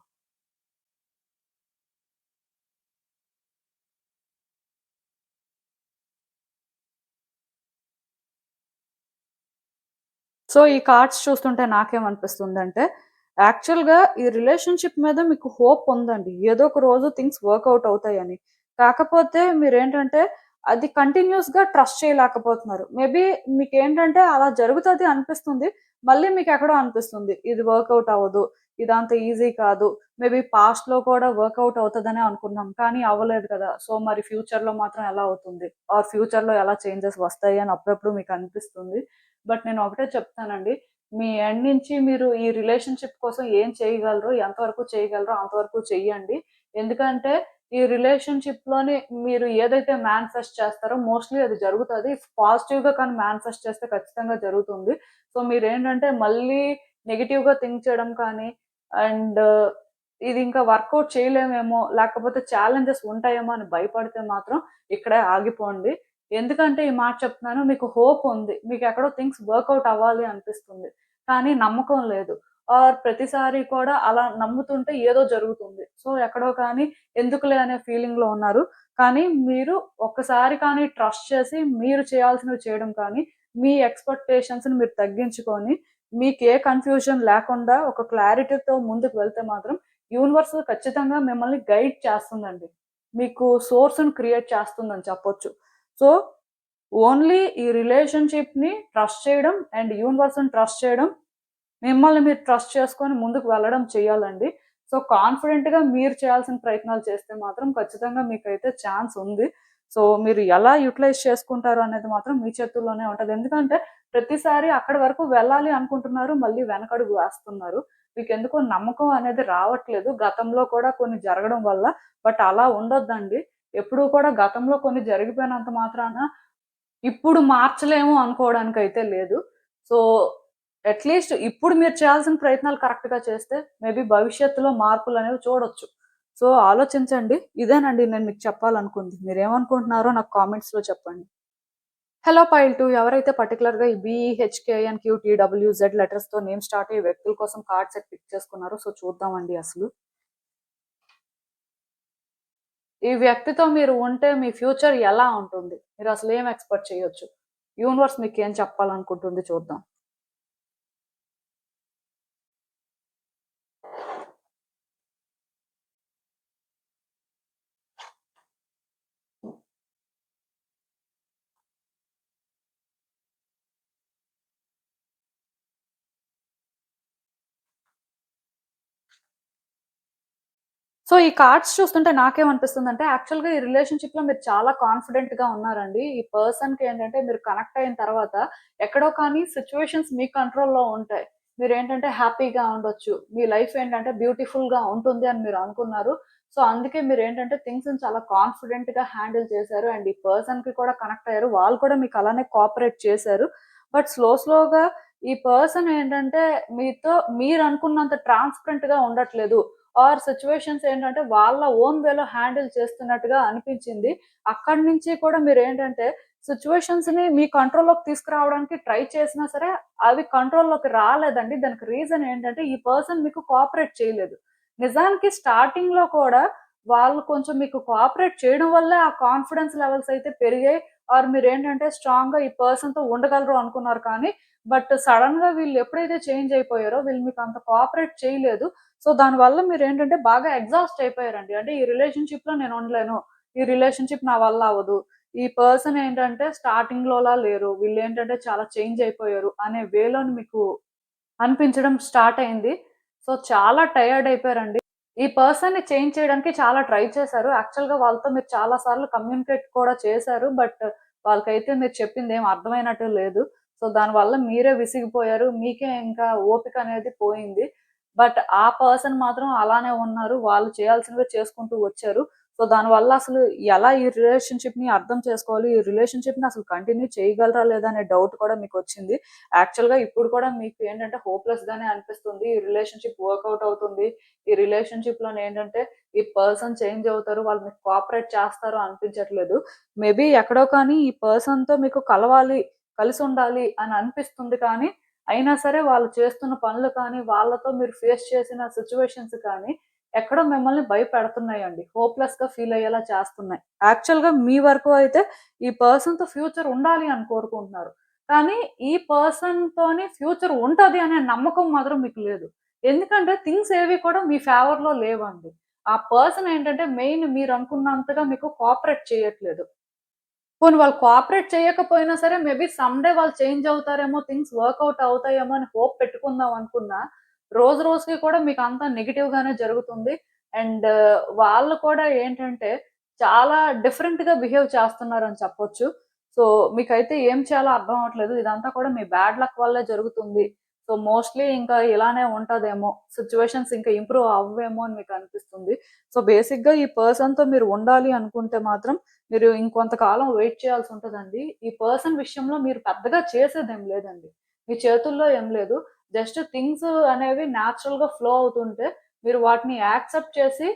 సో, ఈ కార్డ్స్ చూస్తుంటే నాకేమనిపిస్తుందంటే, యాక్చువల్‌గా ఈ రిలేషన్‌షిప్ మీద మీకు హోప్ ఉందండి. ఏదో ఒక రోజు థింగ్స్ వర్కౌట్ అవుతాయని. కాకపోతే మీరేంటంటే, అది కంటిన్యూయస్‌గా ట్రస్ట్ చేయలేకపోతున్నారు. మేబీ మీకేంటంటే అలా జరుగుతది అనిపిస్తుంది. మళ్ళీ మీకెక్కడో అనిపిస్తుంది. ఇది వర్కౌట్ అవ్వదు. ఇదంత ఈజీ కాదు. మేబీ పాస్ట్‌లో కూడా వర్కౌట్ అవుతదనే అనుకున్నాం. కానీ అవ్వలేదు కదా! సో, మరి ఫ్యూచర్‌లో మాత్రం ఎలా అవుతుంది? ఆర్ ఫ్యూచర్‌లో ఎలా చేంజెస్ వస్తాయి అని అప్పుడప్పుడు మీకనిపిస్తుంది. బట్ నేను ఒకటే చెప్తానండి. మీ ఎండ్ నుంచి మీరు ఈ రిలేషన్‌షిప్ కోసం ఏం చేయగలరో, ఎంతవరకు చేయగలరో అంతవరకు చెయ్యండి. ఎందుకంటే ఈ రిలేషన్‌షిప్‌లోని మీరు ఏదైతే మేనిఫెస్ట్ చేస్తారో మోస్ట్‌లీ అది జరుగుతది. పాజిటివ్‌గా కానీ మేనిఫెస్ట్ చేస్తే ఖచ్చితంగా జరుగుతుంది. సో, మీరేంటంటే మళ్ళీ నెగెటివ్‌గా థింక్ చేయడం కానీ అండ్ ఇది ఇంకా వర్కౌట్ చేయలేమేమో, లేకపోతే ఛాలెంజెస్ ఉంటాయేమో అని భయపడితే మాత్రం ఇక్కడే ఆగిపోండి. ఎందుకంటే ఈ మాట చెప్తున్నాను. మీకు హోప్ ఉంది. మీకెక్కడో థింగ్స్ వర్కౌట్ అవ్వాలి అనిపిస్తుంది. కానీ నమ్మకం లేదు. ఆర్ ప్రతిసారి కూడా అలా నమ్ముతుంటే ఏదో జరుగుతుంది. సో, ఎక్కడో కానీ ఎందుకులే అనే ఫీలింగ్‌లో ఉన్నారు. కానీ మీరు ఒక్కసారి కానీ ట్రస్ట్ చేసి మీరు చేయాల్సినవి చేయడం కానీ, మీ ఎక్స్‌పెక్టేషన్స్‌ని మీరు తగ్గించుకొని, మీకే కన్‌ఫ్యూజన్ లేకుండా ఒక క్లారిటీతో ముందుకు వెళ్తే మాత్రం యూనివర్స్ ఖచ్చితంగా మిమ్మల్ని గైడ్ చేస్తుందండి. మీకు సోర్స్‌ని క్రియేట్ చేస్తుందని చెప్పొచ్చు. సో, ఓన్లీ ఈ రిలేషన్‌షిప్‌ని ట్రస్ట్ చేయడం అండ్ యూనివర్స్‌ని ట్రస్ట్ చేయడం, మిమ్మల్ని మీరు ట్రస్ట్ చేసుకొని ముందుకు వెళ్ళడం చేయాలండి. సో, కాన్ఫిడెంట్‌గా మీరు చేయాల్సిన ప్రయత్నాలు చేస్తే మాత్రం ఖచ్చితంగా మీకైతే ఛాన్స్ ఉంది. సో, మీరు ఎలా యుటిలైజ్ చేసుకుంటారు అనేది మాత్రం మీ చేతుల్లోనే ఉంటది. ఎందుకంటే ప్రతిసారి అక్కడి వరకు వెళ్ళాలి అనుకుంటున్నారు. మళ్ళీ వెనకడుగు వేస్తున్నారు. మీకెందుకో నమ్మకం అనేది రావట్లేదు. గతంలో కూడా కొన్ని జరగడం వల్ల. బట్ అలా ఉండొద్దండి. ఎప్పుడూ కూడా గతంలో కొన్ని జరిగిపోయినంత మాత్రాన ఇప్పుడు మార్చలేము అనుకోవడానికైతే లేదు. సో, అట్‌లీస్ట్ ఇప్పుడు మీరు చేయాల్సిన ప్రయత్నాలు కరెక్ట్‌గా చేస్తే మేబీ భవిష్యత్తులో మార్పులనేవి చూడొచ్చు. సో, ఆలోచించండి. ఇదేనండి నేను మీకు చెప్పాలనుకుంది. మీరేమనుకుంటున్నారో నాకు కామెంట్స్‌లో చెప్పండి. హలో పైల్ 2 ఎవరైతే పర్టిక్యులర్‌గా ఈ బీఈహెచ్‌కేఎన్‌క్యూటీడబ్ల్యూజెడ్ లెటర్స్‌తో నేమ్ స్టార్ట్ అయ్యే వ్యక్తుల కోసం కార్డ్ సెట్ పిక్ చేసుకున్నారో సో, చూద్దామండి అసలు. ఈ వ్యక్తితో మీరు ఉంటే మీ ఫ్యూచర్ ఎలా ఉంటుంది? మీరసలు ఏం ఎక్స్‌పెక్ట్ చేయొచ్చు? యూనివర్స్ మీకేం చెప్పాలనుకుంటుంది చూద్దాం. సో, ఈ కార్డ్స్ చూస్తుంటే నాకేమనిపిస్తుందంటే, యాక్చువల్‌గా ఈ రిలేషన్‌షిప్‌లో మీరు చాలా కాన్ఫిడెంట్‌గా ఉన్నారండి. ఈ పర్సన్‌కి ఏంటంటే మీరు కనెక్ట్ అయిన తర్వాత ఎక్కడో కానీ సిట్యుయేషన్స్ మీ కంట్రోల్‌లో ఉంటాయి. మీరేంటంటే హ్యాపీగా ఉండొచ్చు. మీ లైఫ్ ఏంటంటే బ్యూటిఫుల్‌గా ఉంటుంది అని మీరు అనుకున్నారు. సో, అందుకే మీరేంటంటే థింగ్స్‌ని చాలా కాన్ఫిడెంట్‌గా హ్యాండిల్ చేశారు. అండ్ ఈ పర్సన్‌కి కూడా కనెక్ట్ అయ్యారు. వాళ్ళు కూడా మీకు అలానే కోఆపరేట్ చేశారు. బట్ స్లోగా ఈ పర్సన్ ఏంటంటే మీతో మీరనుకున్నంత ట్రాన్స్‌పరెంట్‌గా ఉండట్లేదు. ఆర్ సిచ్యువేషన్స్ ఏంటంటే వాళ్ళ ఓన్ వేలో హ్యాండిల్ చేస్తున్నట్టుగా అనిపించింది. అక్కడి నుంచి కూడా మీరేంటంటే సిచ్యువేషన్స్‌ని మీ కంట్రోల్‌లోకి తీసుకురావడానికి ట్రై చేసినా సరే అవి కంట్రోల్‌లోకి రాలేదండి. దానికి రీజన్ ఏంటంటే ఈ పర్సన్ మీకు కోఆపరేట్ చేయలేదు. నిజానికి స్టార్టింగ్‌లో కూడా వాళ్ళు కొంచెం మీకు కోఆపరేట్ చేయడం వల్లే ఆ కాన్ఫిడెన్స్ లెవెల్స్ అయితే పెరిగాయి. ఆర్ మీరేంటంటే స్ట్రాంగ్‌గా ఈ పర్సన్‌తో ఉండగలరు అనుకున్నారు కానీ, బట్ సడెన్‌గా వీళ్ళు ఎప్పుడైతే చేంజ్ అయిపోయారో వీళ్ళు మీకు అంత కోఆపరేట్ చేయలేదు. సో, దానివల్ల మీరేంటంటే బాగా ఎగ్జాస్ట్ అయిపోయారండి. అంటే ఈ రిలేషన్‌షిప్‌లో నేను ఉండలేను. ఈ రిలేషన్‌షిప్ నా వల్ల అవ్వదు. ఈ పర్సన్ ఏంటంటే స్టార్టింగ్‌లోలా లేరు. వీళ్ళేంటంటే చాలా చేంజ్ అయిపోయారు అనే వేలోని మీకు అనిపించడం స్టార్ట్ అయింది. సో, చాలా టయర్డ్ అయిపోయారండి. ఈ పర్సన్‌ని చేంజ్ చేయడానికి చాలా ట్రై చేశారు. యాక్చువల్‌గా వాళ్ళతో మీరు చాలా సార్లు కమ్యూనికేట్ కూడా చేశారు. బట్ వాళ్ళకైతే మీరు చెప్పిందేం అర్థమైనట్టు లేదు. సో, దానివల్ల మీరే విసిగిపోయారు. మీకే ఇంకా ఓపిక అనేది పోయింది. బట్ ఆ పర్సన్ మాత్రం అలానే ఉన్నారు. వాళ్ళు చేయాల్సినవే చేసుకుంటూ వచ్చారు. సో, దానివల్ల అసలు ఎలా ఈ రిలేషన్‌షిప్‌ని అర్థం చేసుకోవాలి? ఈ రిలేషన్‌షిప్‌ని అసలు కంటిన్యూ చేయగలరా లేదా అనే డౌట్ కూడా మీకొచ్చింది. యాక్చువల్‌గా ఇప్పుడు కూడా మీకు ఏంటంటే హోప్‌లెస్ గానే అనిపిస్తుంది. ఈ రిలేషన్‌షిప్ వర్కౌట్ అవుతుంది. ఈ రిలేషన్‌షిప్‌లోనేంటంటే ఈ పర్సన్ చేంజ్ అవుతారు. వాళ్ళు మీకు కోఆపరేట్ చేస్తారు అనిపించట్లేదు. మేబీ ఎక్కడో కానీ ఈ పర్సన్‌తో మీకు కలవాలి, కలిసుండాలి అని అనిపిస్తుంది కానీ, అయినా సరే వాళ్ళు చేస్తున్న పనులు కానీ, వాళ్ళతో మీరు ఫేస్ చేసిన సిట్యుయేషన్స్ కానీ, ఎక్కడో మిమ్మల్ని భయపెడుతున్నాయండి. హోప్‌లెస్‌గా ఫీల్ అయ్యేలా చేస్తున్నాయి. యాక్చువల్‌గా మీ వరకు అయితే ఈ పర్సన్‌తో ఫ్యూచర్ ఉండాలి అని కోరుకుంటున్నారు. కానీ ఈ పర్సన్‌తోని ఫ్యూచర్ ఉంటది అనే నమ్మకం మాత్రం మీకు లేదు. ఎందుకంటే థింగ్స్ ఏవి కూడా మీ ఫేవర్‌లో లేవండి. ఆ పర్సన్ ఏంటంటే మెయిన్ మీరనుకున్నంతగా మీకు కోఆపరేట్ చేయట్లేదు. పోనీ వాళ్ళు కోఆపరేట్ చేయకపోయినా సరే మేబీ సమ్ డే వాళ్ళు చేంజ్ అవుతారేమో, థింగ్స్ వర్కౌట్ అవుతాయేమో అని హోప్ పెట్టుకుందాం అనుకున్నా, రోజు రోజుకి కూడా మీకంతా నెగెటివ్ గానే జరుగుతుంది. అండ్ వాళ్ళు కూడా ఏంటంటే చాలా డిఫరెంట్‌గా బిహేవ్ చేస్తున్నారని చెప్పొచ్చు. సో, మీకైతే ఏం చేయాలో అర్థం అవ్వట్లేదు. ఇదంతా కూడా మీ బ్యాడ్ లక్ వల్లే జరుగుతుంది. సో, మోస్ట్‌లీ ఇంకా ఇలానే ఉంటదేమో. సిట్యుయేషన్స్ ఇంకా ఇంప్రూవ్ అవ్వేమో అని మీకనిపిస్తుంది. సో, బేసిక్‌గా ఈ పర్సన్‌తో మీరు ఉండాలి అనుకుంటే మాత్రం మీరు ఇంకొంతకాలం వెయిట్ చేయాల్సుంటదండి. ఈ పర్సన్ విషయంలో మీరు పెద్దగా చేసేదేం లేదండి. మీ చేతుల్లో ఏం లేదు. జస్ట్ థింగ్స్ అనేవి న్యాచురల్‌గా ఫ్లో అవుతుంటే, మీరు వాటిని యాక్సెప్ట్ చేసి,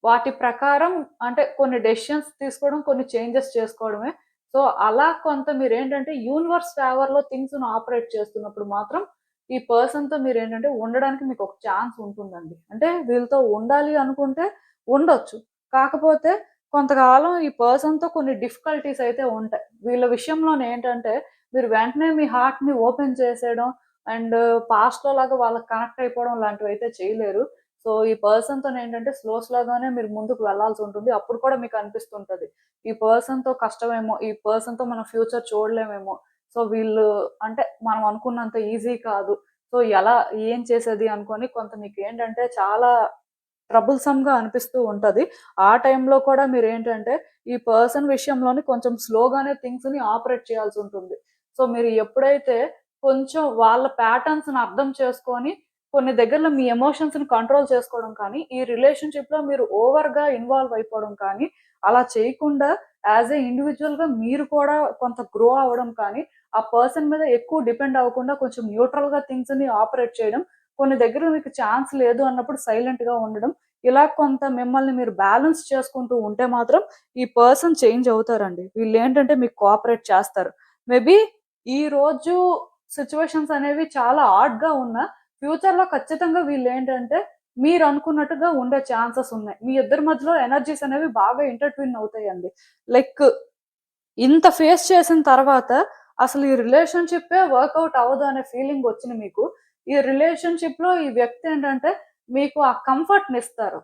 వాటి ప్రకారం అంటే కొన్ని డెసిషన్స్ తీసుకోవడం, కొన్ని చేంజెస్ చేసుకోవడమే. సో, అలా కొంత మీరేంటంటే యూనివర్స్ ఫేవర్‌లో థింగ్స్‌ని ఆపరేట్ చేస్తున్నప్పుడు మాత్రం, ఈ పర్సన్‌తో మీరేంటంటే ఉండడానికి మీకొక ఛాన్స్ ఉంటుందండి. అంటే వీళ్ళతో ఉండాలి అనుకుంటే ఉండొచ్చు. కాకపోతే కొంతకాలం ఈ పర్సన్‌తో కొన్ని డిఫికల్టీస్ అయితే ఉంటాయి. వీళ్ళ విషయంలోనేంటంటే, మీరు వెంటనే మీ హార్ట్‌ని ఓపెన్ చేసేయడం అండ్ పాస్ట్‌లో లాగా వాళ్ళకి కనెక్ట్ అయిపోవడం లాంటివైతే చేయలేరు. సో, ఈ పర్సన్‌తోనేంటంటే స్లోగానే మీరు ముందుకు వెళ్ళాల్సుంటుంది. అప్పుడు కూడా మీకనిపిస్తుంటది. ఈ పర్సన్‌తో కష్టమేమో, ఈ పర్సన్‌తో మనం ఫ్యూచర్ చూడలేమేమో. సో, వీళ్ళు అంటే మనం అనుకున్నంత ఈజీ కాదు. సో, ఎలా ఏం చేసేది అనుకోని కొంత మీకేంటంటే చాలా ట్రబుల్సమ్‌గా అనిపిస్తూ ఉంటది. ఆ టైంలో కూడా మీరేంటంటే, ఈ పర్సన్ విషయంలోని కొంచెం స్లోగానే థింగ్స్‌ని ఆపరేట్ చేయాల్సుంటుంది. సో, మీరు ఎప్పుడైతే కొంచెం వాళ్ళ ప్యాటర్న్స్‌ని అర్థం చేసుకొని, కొన్ని దగ్గరలో మీ ఎమోషన్స్‌ని కంట్రోల్ చేసుకోవడం కానీ, ఈ రిలేషన్‌షిప్‌లో మీరు ఓవర్‌గా ఇన్వాల్వ్ అయిపోవడం కానీ, అలా చేయకుండా యాస్ ఎ ఇండివిడ్యుయల్‌గా మీరు కూడా కొంత గ్రో అవ్వడం కానీ, ఆ పర్సన్ మీద ఎక్కువ డిపెండ్ అవ్వకుండా కొంచెం న్యూట్రల్‌గా థింగ్స్‌ని ఆపరేట్ చేయడం, కొన్ని దగ్గర మీకు ఛాన్స్ లేదు అన్నప్పుడు సైలెంట్‌గా ఉండడం. ఇలా కొంత మిమ్మల్ని మీరు బ్యాలెన్స్ చేసుకుంటూ ఉంటే మాత్రం ఈ పర్సన్ చేంజ్ అవుతారండి. వీళ్ళేంటంటే మీకు కోఆపరేట్ చేస్తారు. మేబీ ఈ రోజు సిట్యుయేషన్స్ అనేవి చాలా ఆడ్‌గా ఉన్నా ఫ్యూచర్‌లో ఖచ్చితంగా వీళ్ళేంటంటే మీరనుకున్నట్టుగా ఉండే ఛాన్సెస్ ఉన్నాయి. మీ ఇద్దరి మధ్యలో ఎనర్జీస్ అనేవి బాగా ఇంటర్‌ట్విన్ అవుతాయండి. లైక్ ఇంత ఫేస్ చేసిన తర్వాత అసలు ఈ రిలేషన్‌షిప్పే వర్కౌట్ అవ్వదు అనే ఫీలింగ్ వచ్చిన మీకు, ఈ రిలేషన్‌షిప్‌లో ఈ వ్యక్తి ఏంటంటే మీకు ఆ కంఫర్ట్‌నిస్తారు.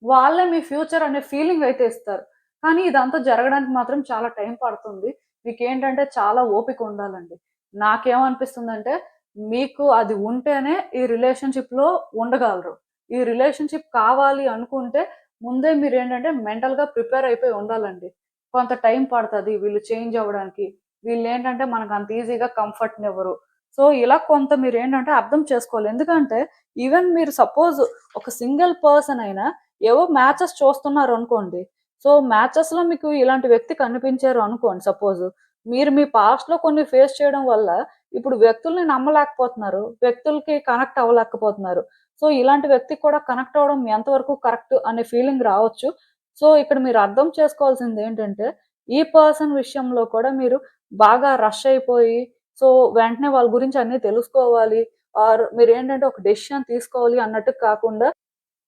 వాళ్ళే మీ ఫ్యూచర్ అనే ఫీలింగ్ అయితే ఇస్తారు. కానీ ఇదంతా జరగడానికి మాత్రం చాలా టైం పడుతుంది. మీకేంటంటే చాలా ఓపిక ఉండాలండి. నాకేమనిపిస్తుందంటే మీకు అది ఉంటేనే ఈ రిలేషన్‌షిప్‌లో ఉండగలరు. ఈ రిలేషన్‌షిప్ కావాలి అనుకుంటే ముందే మీరేంటంటే మెంటల్‌గా ప్రిపేర్ అయిపోయి ఉండాలండి. కొంత టైం పడతది వీళ్ళు చేంజ్ అవ్వడానికి. వీళ్ళేంటంటే మనకంత ఈజీగా కంఫర్ట్‌నివ్వరు. సో, ఇలా కొంత మీరేంటంటే అర్థం చేసుకోవాలి. ఎందుకంటే ఈవెన్ మీరు సపోజ్ ఒక సింగిల్ పర్సన్ అయినా ఏవో మ్యాచెస్ చూస్తున్నారనుకోండి. సో, మ్యాచెస్‌లో మీకు ఇలాంటి వ్యక్తి కనిపించారు అనుకోండి సపోజ్. మీరు మీ పాస్ట్‌లో కొన్ని ఫేస్ చేయడం వల్ల ఇప్పుడు వ్యక్తుల్ని నమ్మలేకపోతున్నారు. వ్యక్తులకి కనెక్ట్ అవ్వలేకపోతున్నారు. సో ఇలాంటి వ్యక్తికి కూడా కనెక్ట్ అవ్వడం ఎంతవరకు కరెక్ట్ అనే ఫీలింగ్ రావచ్చు. సో ఇక్కడ మీరు అర్థం చేసుకోవాల్సింది ఏంటంటే, ఈ పర్సన్ విషయంలో కూడా మీరు బాగా రష్ అయిపోయి, సో వెంటనే వాళ్ళ గురించి అన్నీ తెలుసుకోవాలి ఆర్ మీరేంటంటే ఒక డెసిషన్ తీసుకోవాలి అన్నట్టు కాకుండా,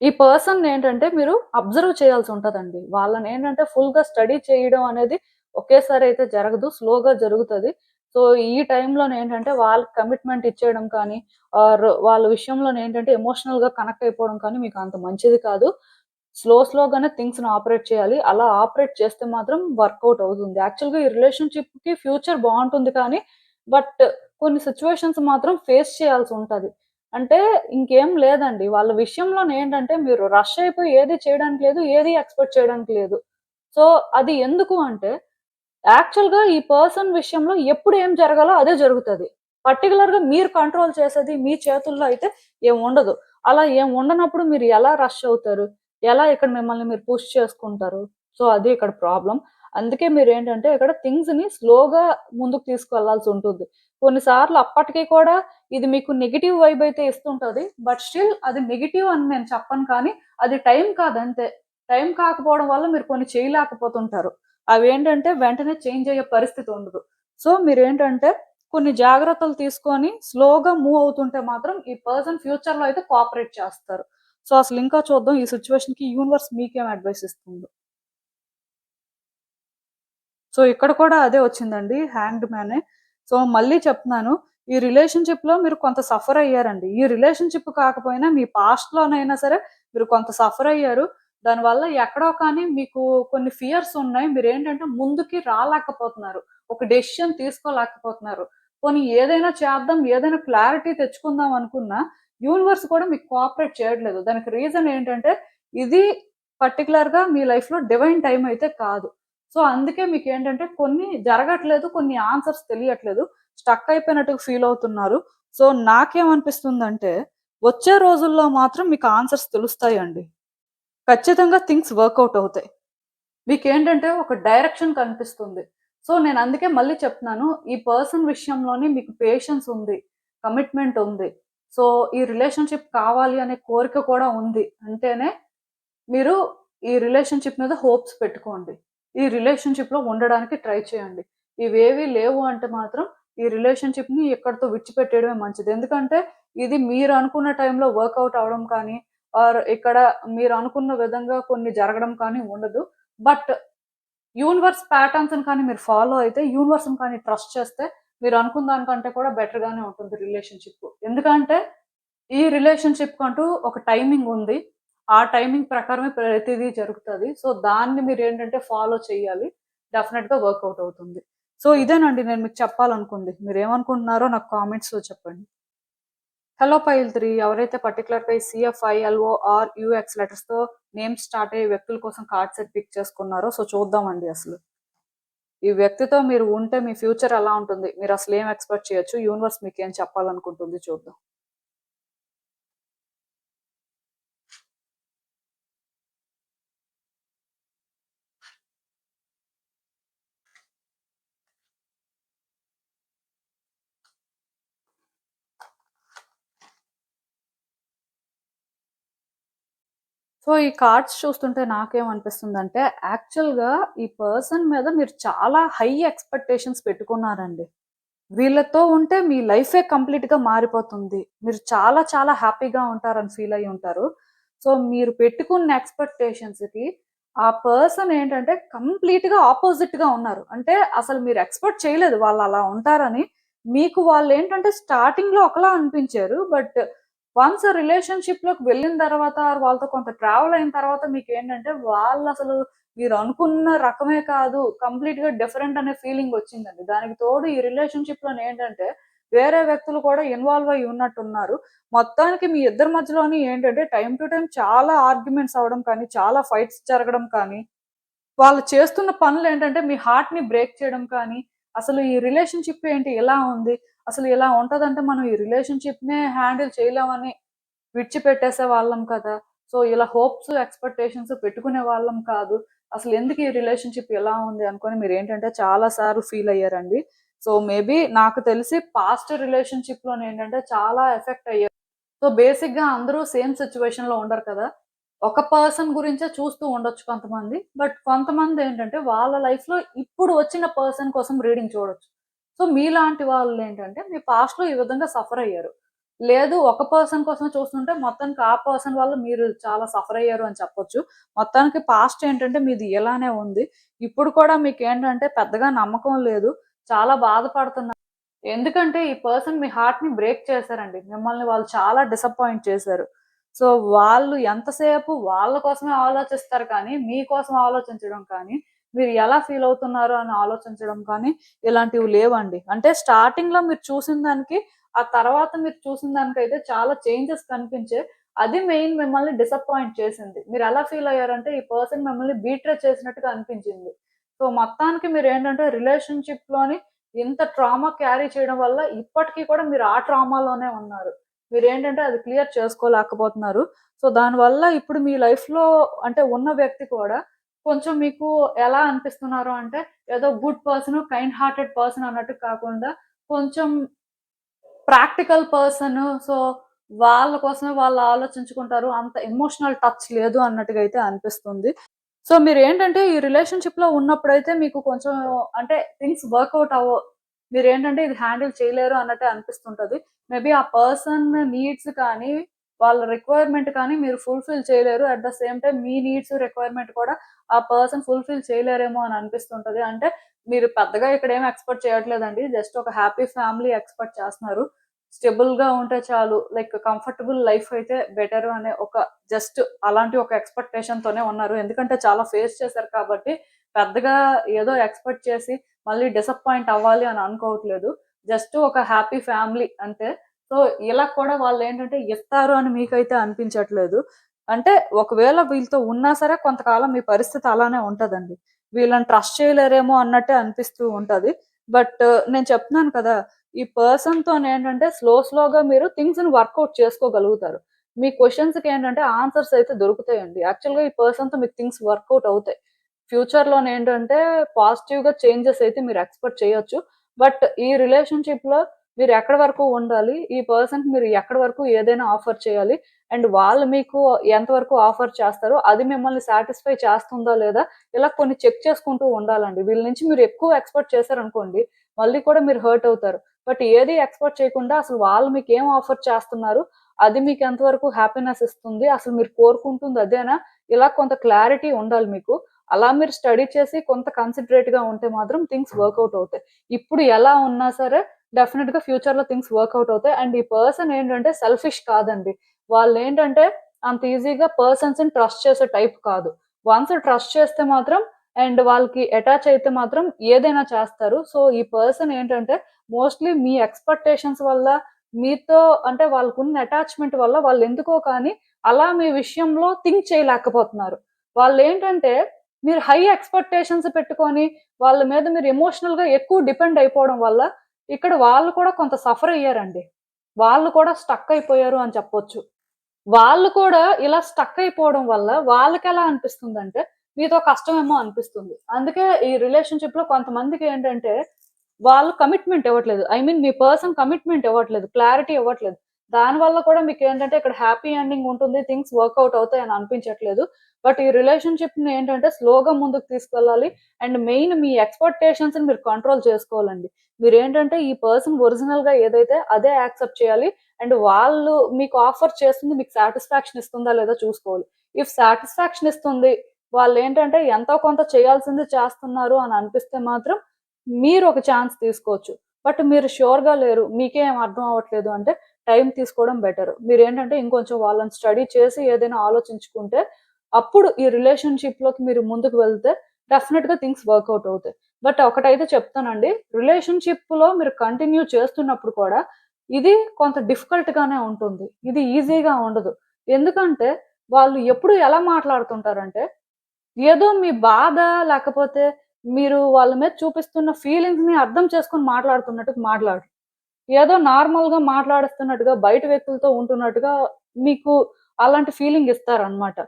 ఈ పర్సన్‌నేంటంటే మీరు అబ్జర్వ్ చేయాల్సుంటదండి. వాళ్ళనేంటంటే ఫుల్‌గా స్టడీ చేయడం అనేది ఒకేసారి అయితే జరగదు. స్లోగా జరుగుతది. సో, ఈ టైంలోనేంటంటే వాళ్ళకి కమిట్మెంట్ ఇచ్చేయడం కానీ, ఆర్ వాళ్ళ విషయంలోనేంటంటే ఎమోషనల్‌గా కనెక్ట్ అయిపోవడం కానీ మీకు అంత మంచిది కాదు. స్లోగానే థింగ్స్‌ని ఆపరేట్ చేయాలి. అలా ఆపరేట్ చేస్తే మాత్రం వర్కౌట్ అవుతుంది. యాక్చువల్‌గా ఈ రిలేషన్‌షిప్‌కి ఫ్యూచర్ బావుంటుంది కానీ, బట్ కొన్ని సిట్యుయేషన్స్ మాత్రం ఫేస్ చేయాల్సుంటది. అంటే ఇంకేం లేదండి. వాళ్ళ విషయంలోనేంటంటే మీరు రష్ అయిపోయి ఏది చేయడానికి లేదు. ఏది ఎక్స్‌పెక్ట్ చేయడానికి లేదు. సో, అది ఎందుకు అంటే యాక్చువల్‌గా ఈ పర్సన్ విషయంలో ఎప్పుడు ఏం జరగాలో అదే జరుగుతది. పర్టిక్యులర్‌గా మీరు కంట్రోల్ చేసేది మీ చేతుల్లో అయితే ఏం ఉండదు. అలా ఏం ఉండనప్పుడు మీరు ఎలా రష్ అవుతారు? ఎలా ఇక్కడ మిమ్మల్ని మీరు పుష్ చేసుకుంటారు? సో, అది ఇక్కడ ప్రాబ్లమ్. అందుకే మీరేంటంటే ఇక్కడ థింగ్స్‌ని స్లోగా ముందుకు తీసుకెళ్లాల్సుంటుంది. కొన్ని సార్లు అప్పటికి కూడా ఇది మీకు నెగెటివ్ వైబ్ అయితే ఇస్తుంటది. బట్ స్టిల్ అది నెగెటివ్ అని నేను చెప్పను కానీ, అది టైం కాదంతే. టైం కాకపోవడం వల్ల మీరు కొన్ని చేయలేకపోతుంటారు. అవేంటంటే వెంటనే చేంజ్ అయ్యే పరిస్థితి ఉండదు. సో, మీరేంటంటే కొన్ని జాగ్రత్తలు తీసుకొని స్లోగా మూవ్ అవుతుంటే మాత్రం ఈ పర్సన్ ఫ్యూచర్‌లో అయితే కోఆపరేట్ చేస్తారు. సో, అసలు ఇంకా చూద్దాం ఈ సిట్యుయేషన్‌కి యూనివర్స్ మీకేం అడ్వైస్ ఇస్తుందో. సో, ఇక్కడ కూడా అదే వచ్చిందండి. హ్యాంగ్డ్ మ్యానే. సో, మళ్ళీ చెప్తున్నాను. ఈ రిలేషన్‌షిప్‌లో మీరు కొంత సఫర్ అయ్యారండి. ఈ రిలేషన్‌షిప్ కాకపోయినా మీ పాస్ట్‌లోనైనా సరే మీరు కొంత సఫర్ అయ్యారు. దానివల్ల ఎక్కడో కానీ మీకు కొన్ని ఫియర్స్ ఉన్నాయి. మీరేంటంటే ముందుకి రాలేకపోతున్నారు. ఒక డెసిషన్ తీసుకోలేకపోతున్నారు. పోనీ ఏదైనా చేద్దాం, ఏదైనా క్లారిటీ తెచ్చుకుందాం అనుకున్నా, యూనివర్స్ కూడా మీకు కోఆపరేట్ చేయట్లేదు. దానికి రీజన్ ఏంటంటే, ఇది పర్టిక్యులర్‌గా మీ లైఫ్‌లో డివైన్ టైమ్ అయితే కాదు. సో, అందుకే మీకేంటంటే కొన్ని జరగట్లేదు. కొన్ని ఆన్సర్స్ తెలియట్లేదు. స్టక్ అయిపోయినట్టుగా ఫీల్ అవుతున్నారు. సో, నాకేమనిపిస్తుందంటే, వచ్చే రోజుల్లో మాత్రం మీకు ఆన్సర్స్ తెలుస్తాయండి. ఖచ్చితంగా థింగ్స్ వర్కౌట్ అవుతాయి. మీకేంటంటే ఒక డైరెక్షన్ కనిపిస్తుంది. సో, నేను అందుకే మళ్ళీ చెప్తున్నాను. ఈ పర్సన్ విషయంలోని మీకు పేషెన్స్ ఉంది. కమిట్మెంట్ ఉంది. సో, ఈ రిలేషన్‌షిప్ కావాలి అనే కోరిక కూడా ఉంది. అంటేనే మీరు ఈ రిలేషన్‌షిప్ మీద హోప్స్ పెట్టుకోండి. ఈ రిలేషన్‌షిప్‌లో ఉండడానికి ట్రై చేయండి. ఇవేవి లేవు అంటే మాత్రం ఈ రిలేషన్‌షిప్‌ని ఇక్కడితో విడిచిపెట్టేయడమే మంచిది. ఎందుకంటే ఇది మీరు అనుకున్న టైంలో వర్కౌట్ అవ్వడం కానీ, ఆర్ ఇక్కడ మీరు అనుకున్న విధంగా కొన్ని జరగడం కానీ ఉండదు. బట్ యూనివర్స్ ప్యాటర్న్స్‌ని కానీ మీరు ఫాలో అయితే, యూనివర్స్‌ని కానీ ట్రస్ట్ చేస్తే మీరు అనుకున్న దానికంటే కూడా బెటర్‌గానే ఉంటుంది రిలేషన్‌షిప్. ఎందుకంటే ఈ రిలేషన్‌షిప్‌కంటూ ఒక టైమింగ్ ఉంది. ఆ టైమింగ్ ప్రకారమే ప్రతిదీ జరుగుతది. సో, దాన్ని మీరేంటంటే ఫాలో చేయాలి. డెఫినెట్‌గా వర్కౌట్ అవుతుంది. సో, ఇదేనండి నేను మీకు చెప్పాలనుకుంది. మీరేమనుకుంటున్నారో నాకు కామెంట్స్‌లో చెప్పండి. హలో పైల్ 3 ఎవరైతే పర్టిక్యులర్‌గా ఈ సీఎఫ్ఐ, ఎల్ఓఆర్, యూఎక్స్ లెటర్స్‌తో నేమ్స్ స్టార్ట్ అయ్యే వ్యక్తుల కోసం కార్డ్ సెట్ పిక్ చేసుకున్నారో సో, చూద్దామండి అసలు. ఈ వ్యక్తితో మీరు ఉంటే మీ ఫ్యూచర్ ఎలా ఉంటుంది? మీరసలు ఏం ఎక్స్‌పెక్ట్ చేయొచ్చు? యూనివర్స్ మీకేం చెప్పాలనుకుంటుంది చూద్దాం. సో, ఈ కార్డ్స్ చూస్తుంటే నాకేమనిపిస్తుందంటే, యాక్చువల్‌గా ఈ పర్సన్ మీద మీరు చాలా హై ఎక్స్‌పెక్టేషన్స్ పెట్టుకున్నారండి. వీళ్ళతో ఉంటే మీ లైఫే కంప్లీట్‌గా మారిపోతుంది. మీరు చాలా చాలా హ్యాపీగా ఉంటారని ఫీల్ అయ్యి ఉంటారు. సో, మీరు పెట్టుకున్న ఎక్స్‌పెక్టేషన్స్‌కి ఆ పర్సన్ ఏంటంటే కంప్లీట్‌గా అపోజిట్‌గా ఉన్నారు. అంటే అసలు మీరు ఎక్స్‌పెక్ట్ చేయలేదు వాళ్ళలా ఉంటారని. మీకు వాళ్ళేంటంటే స్టార్టింగ్‌లో ఒకలా అనిపించారు. బట్ వన్స్ రిలేషన్‌షిప్‌లోకి వెళ్ళిన తర్వాత వాళ్ళతో కొంత ట్రావెల్ అయిన తర్వాత మీకేంటంటే వాళ్ళసలు మీరనుకున్న రకమే కాదు. కంప్లీట్‌గా డిఫరెంట్ అనే ఫీలింగొచ్చిందండి. దానికి తోడు ఈ రిలేషన్‌షిప్‌లోనేంటంటే, వేరే వ్యక్తులు కూడా ఇన్వాల్వ్ అయ్యి ఉన్నట్టున్నారు. మొత్తానికి మీ ఇద్దరి మధ్యలోని ఏంటంటే, టైమ్ టు టైమ్ చాలా ఆర్గ్యుమెంట్స్ అవ్వడం కానీ, చాలా ఫైట్స్ జరగడం కానీ, వాళ్ళు చేస్తున్న పనులేంటంటే, మీ హార్ట్‌ని బ్రేక్ చేయడం కానీ, అసలు ఈ రిలేషన్‌షిప్ ఏంటి ఇలా ఉంది? అసలు ఇలా ఉంటదంటే, మనం ఈ రిలేషన్‌షిప్‌నే హ్యాండిల్ చేయలేమని విడిచిపెట్టేసే వాళ్ళం కదా! సో, ఇలా హోప్స్, ఎక్స్‌పెక్టేషన్స్ పెట్టుకునే వాళ్ళం కాదు. అసలెందుకు ఈ రిలేషన్‌షిప్ ఇలా ఉంది అనుకోని మీరేంటంటే చాలా సార్లు ఫీల్ అయ్యారండి. సో, మేబీ నాకు తెలిసి పాస్ట్ రిలేషన్‌షిప్‌లోనేంటంటే చాలా ఎఫెక్ట్ అయ్యారు. సో బేసిక్‌గా అందరూ సేమ్ సిట్యుయేషన్‌లో ఉండరు కదా! ఒక పర్సన్ గురించే చూస్తూ ఉండొచ్చు కొంతమంది. బట్ కొంతమందేంటంటే వాళ్ళ లైఫ్‌లో ఇప్పుడు వచ్చిన పర్సన్ కోసం రీడింగ్ చూడొచ్చు. సో మీలాంటి వాళ్ళేంటంటే మీ పాస్ట్‌లో ఈ విధంగా సఫర్ అయ్యారు. లేదు ఒక పర్సన్ కోసమే చూస్తుంటే మొత్తానికి ఆ పర్సన్ వల్ల మీరు చాలా సఫర్ అయ్యారు అని చెప్పొచ్చు. మొత్తానికి పాస్ట్ ఏంటంటే మీది ఇలానే ఉంది. ఇప్పుడు కూడా మీకేంటంటే పెద్దగా నమ్మకం లేదు. చాలా బాధపడుతున్నారు. ఎందుకంటే ఈ పర్సన్ మీ హార్ట్‌ని బ్రేక్ చేశారండి. మిమ్మల్ని వాళ్ళు చాలా డిసప్పాయింట్ చేశారు. సో, వాళ్ళు ఎంతసేపు వాళ్ళ కోసమే ఆలోచిస్తారు కానీ, మీకోసం ఆలోచించడం కానీ, మీరు ఎలా ఫీల్ అవుతున్నారు అని ఆలోచించడం కానీ, ఇలాంటివి లేవండి. అంటే స్టార్టింగ్‌లో మీరు చూసిన దానికి, ఆ తర్వాత మీరు చూసిన దానికైతే చాలా చేంజెస్ కనిపించాయి. అది మెయిన్ మిమ్మల్ని డిసప్పాయింట్ చేసింది. మీరెలా ఫీల్ అయ్యారంటే, ఈ పర్సన్ మిమ్మల్ని బీట్రే చేసినట్టుగా అనిపించింది. సో, మొత్తానికి మీరేంటంటే రిలేషన్‌షిప్‌లోని ఇంత ట్రామా క్యారీ చేయడం వల్ల ఇప్పటికి కూడా మీరు ఆ ట్రామాలోనే ఉన్నారు. మీరేంటంటే అది క్లియర్ చేసుకోలేకపోతున్నారు. సో, దానివల్ల ఇప్పుడు మీ లైఫ్‌లో అంటే ఉన్న వ్యక్తి కూడా కొంచెం మీకు ఎలా అనిపిస్తున్నారు అంటే ఏదో good person, kind hearted person అన్నట్టు కాకుండా కొంచెం ప్రాక్టికల్ పర్సన్. సో, వాళ్ళ కోసమే వాళ్ళు ఆలోచించుకుంటారు. అంత ఎమోషనల్ టచ్ లేదు అన్నట్టుగా అయితే అనిపిస్తుంది. సో, మీరేంటంటే ఈ రిలేషన్‌షిప్‌లో ఉన్నప్పుడైతే మీకు కొంచెం అంటే థింగ్స్ వర్కౌట్ మీరేంటంటే ఇది హ్యాండిల్ చేయలేరు అన్నట్టే అనిపిస్తుంటది. మేబీ ఆ పర్సన్ నీడ్స్ కానీ, వాళ్ళ రిక్వైర్‌మెంట్ కానీ మీరు ఫుల్‌ఫిల్ చేయలేరు. At the same time me needs, requirement కూడా ఆ పర్సన్ ఫుల్‌ఫిల్ చేయలేరేమో అని అనిపిస్తుంటది. అంటే మీరు పెద్దగా ఇక్కడేమి ఎక్స్‌పెక్ట్ చేయట్లేదండి. జస్ట్ ఒక హ్యాపీ ఫ్యామిలీ ఎక్స్‌పెక్ట్ చేస్తున్నారు. స్టేబుల్‌గా ఉంటే చాలు. లైక్ కంఫర్టబుల్ లైఫ్ అయితే బెటరు అనే ఒక జస్ట్ అలాంటి ఒక ఎక్స్‌పెక్టేషన్‌తోనే ఉన్నారు. ఎందుకంటే చాలా ఫేస్ చేశారు కాబట్టి, పెద్దగా ఏదో ఎక్స్‌పెక్ట్ చేసి మళ్ళీ డిసప్పాయింట్ అవ్వాలి అని అనుకోవట్లేదు. జస్ట్ ఒక హ్యాపీ ఫ్యామిలీ అంతే. సో, ఇలా కూడా వాళ్ళేంటంటే ఇస్తారు అని మీకైతే అనిపించట్లేదు. అంటే ఒకవేళ వీళ్ళతో ఉన్నా సరే కొంతకాలం మీ పరిస్థితి అలానే ఉంటదండి. వీళ్ళని ట్రస్ట్ చేయలేరేమో అన్నట్టే అనిపిస్తూ ఉంటది. బట్ నేను చెప్తున్నాను కదా! ఈ పర్సన్‌తోనేంటంటే స్లోగా మీరు థింగ్స్‌ని వర్కౌట్ చేసుకోగలుగుతారు. మీ క్వెషన్స్‌కేంటంటే ఆన్సర్స్ అయితే దొరుకుతాయండి. యాక్చువల్‌గా ఈ పర్సన్‌తో మీకు థింగ్స్ వర్కౌట్ అవుతాయి. ఫ్యూచర్‌లోనేంటంటే పాజిటివ్‌గా చేంజెస్ అయితే మీరు ఎక్స్‌పెక్ట్ చేయొచ్చు. బట్ ఈ రిలేషన్‌షిప్‌లో మీరు ఎక్కడి వరకు ఉండాలి? ఈ పర్సన్‌కి మీరు ఎక్కడి వరకు ఏదైనా ఆఫర్ చేయాలి? అండ్ వాళ్ళు మీకు ఎంతవరకు ఆఫర్ చేస్తారో అది మిమ్మల్ని సాటిస్ఫై చేస్తుందా లేదా? ఇలా కొన్ని చెక్ చేసుకుంటూ ఉండాలండి. వీళ్ళ నుంచి మీరు ఎక్కువ ఎక్స్‌పెక్ట్ చేశారనుకోండి, మళ్ళీ కూడా మీరు హర్ట్ అవుతారు. బట్ ఏది ఎక్స్‌పెక్ట్ చేయకుండా అసలు వాళ్ళు మీకేం ఆఫర్ చేస్తున్నారు? అది మీకు ఎంతవరకు హ్యాపీనెస్ ఇస్తుంది? అసలు మీరు కోరుకుంటుంది అదేనా? ఇలా కొంత క్లారిటీ ఉండాలి మీకు. అలా మీరు స్టడీ చేసి కొంత కన్సిడరేట్‌గా ఉంటే మాత్రం థింగ్స్ వర్కౌట్ అవుతాయి. ఇప్పుడు ఎలా ఉన్నా సరే డెఫినిట్‌గా ఫ్యూచర్‌లో థింగ్స్ వర్కౌట్ అవుతాయి. అండ్ ఈ పర్సన్ ఏంటంటే సెల్ఫిష్ కాదండి. వాళ్ళేంటంటే అంత ఈజీగా పర్సన్స్‌ని ట్రస్ట్ చేసే టైప్ కాదు. వన్స్ ట్రస్ట్ చేస్తే మాత్రం అండ్ వాళ్ళకి అటాచ్ అయితే మాత్రం ఏదైనా చేస్తారు. సో, ఈ పర్సన్ ఏంటంటే మోస్ట్‌లీ మీ ఎక్స్‌పెక్టేషన్స్ వల్ల మీతో అంటే వాళ్ళకున్న అటాచ్‌మెంట్ వల్ల వాళ్ళెందుకో కానీ అలా మీ విషయంలో థింక్ చేయలేకపోతున్నారు. వాళ్ళేంటంటే మీరు హై ఎక్స్‌పెక్టేషన్స్ పెట్టుకొని వాళ్ళ మీద మీరు ఎమోషనల్‌గా ఎక్కువ డిపెండ్ అయిపోవడం వల్ల ఇక్కడ వాళ్ళు కూడా కొంత సఫర్ అయ్యారండి. వాళ్ళు కూడా స్టక్ అయిపోయారు అని చెప్పొచ్చు. వాళ్ళు కూడా ఇలా స్టక్ అయిపోవడం వల్ల వాళ్ళకెలా అనిపిస్తుందంటే, మీతో కష్టమేమో అనిపిస్తుంది. అందుకే ఈ రిలేషన్‌షిప్‌లో కొంతమందికేంటంటే, వాళ్ళు కమిట్మెంట్ ఇవ్వట్లేదు. I mean me person commitment ఇవ్వట్లేదు. క్లారిటీ ఇవ్వట్లేదు. దానివల్ల కూడా మీకేంటంటే ఇక్కడ హ్యాపీ ఎండింగ్ ఉంటుంది. థింగ్స్ వర్కౌట్ అవుతాయని అనిపించట్లేదు. బట్ ఈ రిలేషన్‌షిప్‌ని ఏంటంటే స్లోగా ముందుకు తీసుకెళ్ళాలి. అండ్ మెయిన్ మీ ఎక్స్‌పెక్టేషన్స్‌ని మీరు కంట్రోల్ చేసుకోవాలండి. మీరేంటంటే ఈ పర్సన్ ఒరిజినల్‌గా ఏదైతే అదే యాక్సెప్ట్ చేయాలి. అండ్ వాళ్ళు మీకు ఆఫర్ చేస్తుంది మీకు సాటిస్ఫాక్షన్ ఇస్తుందా లేదా చూసుకోవాలి. ఇఫ్ సాటిస్ఫాక్షన్ ఇస్తుంది, వాళ్ళేంటంటే ఎంతో కొంత చేయాల్సింది చేస్తున్నారు అని అనిపిస్తే మాత్రం మీరు ఒక ఛాన్స్ తీసుకోవచ్చు. బట్ మీరు ష్యూర్‌గా లేరు. మీకే ఏం అర్థం అవ్వట్లేదు అంటే టైం తీసుకోవడం బెటర్. మీరేంటంటే ఇంకొంచెం వాళ్ళని స్టడీ చేసి ఏదైనా ఆలోచించుకుంటే అప్పుడు ఈ రిలేషన్‌షిప్‌లోకి మీరు ముందుకు వెళ్తే డెఫినిట్‌గా థింగ్స్ వర్కౌట్ అవుతాయి. బట్ ఒకటైతే చెప్తానండి. రిలేషన్‌షిప్‌లో మీరు కంటిన్యూ చేస్తున్నప్పుడు కూడా ఇది కొంత డిఫికల్ట్‌గానే ఉంటుంది. ఇది ఈజీగా ఉండదు. ఎందుకంటే వాళ్ళు ఎప్పుడు ఎలా మాట్లాడుతుంటారంటే, ఏదో మీ బాధ లేకపోతే మీరు వాళ్ళ మీద చూపిస్తున్న ఫీలింగ్స్‌ని అర్థం చేసుకొని మాట్లాడుతున్నట్టుగా మాట్లాడరు. ఏదో నార్మల్‌గా మాట్లాడిస్తున్నట్టుగా, బయట వ్యక్తులతో ఉంటున్నట్టుగా మీకు అలాంటి ఫీలింగ్ ఇస్తారనమాట.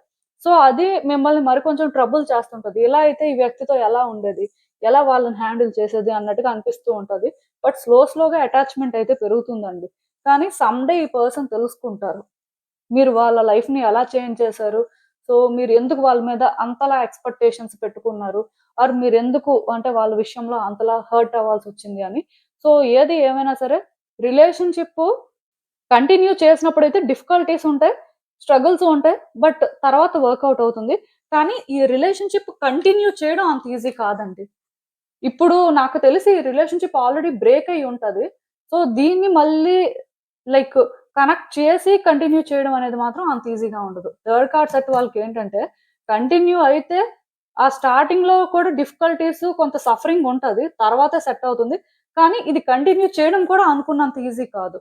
సో, అది మిమ్మల్ని మరికొంచెం ట్రబుల్ చేస్తుంటది. ఇలా అయితే ఈ వ్యక్తితో ఎలా ఉండేది? ఎలా వాళ్ళని హ్యాండిల్ చేసేది అన్నట్టుగా అనిపిస్తూ ఉంటది. బట్ స్లోగా అటాచ్‌మెంట్ అయితే పెరుగుతుందండి. కానీ సమ్‌డే ఈ పర్సన్ తెలుసుకుంటారు. మీరు వాళ్ళ లైఫ్‌ని ఎలా చేంజ్ చేశారు? సో, మీరు ఎందుకు వాళ్ళ మీద అంతలా ఎక్స్‌పెక్టేషన్స్ పెట్టుకున్నారు? ఆర్ మీరెందుకు అంటే వాళ్ళ విషయంలో అంతలా హర్ట్ అవ్వాల్సొచ్చింది అని. సో, ఏది ఏమైనా సరే రిలేషన్‌షిప్పు కంటిన్యూ చేసినప్పుడైతే డిఫికల్టీస్ ఉంటాయి. స్ట్రగుల్స్ ఉంటాయి. బట్ తర్వాత వర్కౌట్ అవుతుంది. కానీ ఈ రిలేషన్‌షిప్ కంటిన్యూ చేయడం అంత ఈజీ కాదండి. ఇప్పుడు నాకు తెలిసి ఈ రిలేషన్‌షిప్ ఆల్రెడీ బ్రేక్ అయ్యి ఉంటది. సో, దీన్ని మళ్ళీ లైక్ కనెక్ట్ చేసి కంటిన్యూ చేయడం అనేది మాత్రం అంత ఈజీగా ఉండదు. థర్డ్ కార్డ్ సెట్ వాళ్ళకేంటంటే కంటిన్యూ అయితే ఆ స్టార్టింగ్‌లో కూడా డిఫికల్టీస్ కొంత సఫరింగ్ ఉంటది. తర్వాతే సెట్ అవుతుంది. కానీ ఇది కంటిన్యూ చేయడం కూడా అనుకున్నంత ఈజీ కాదు.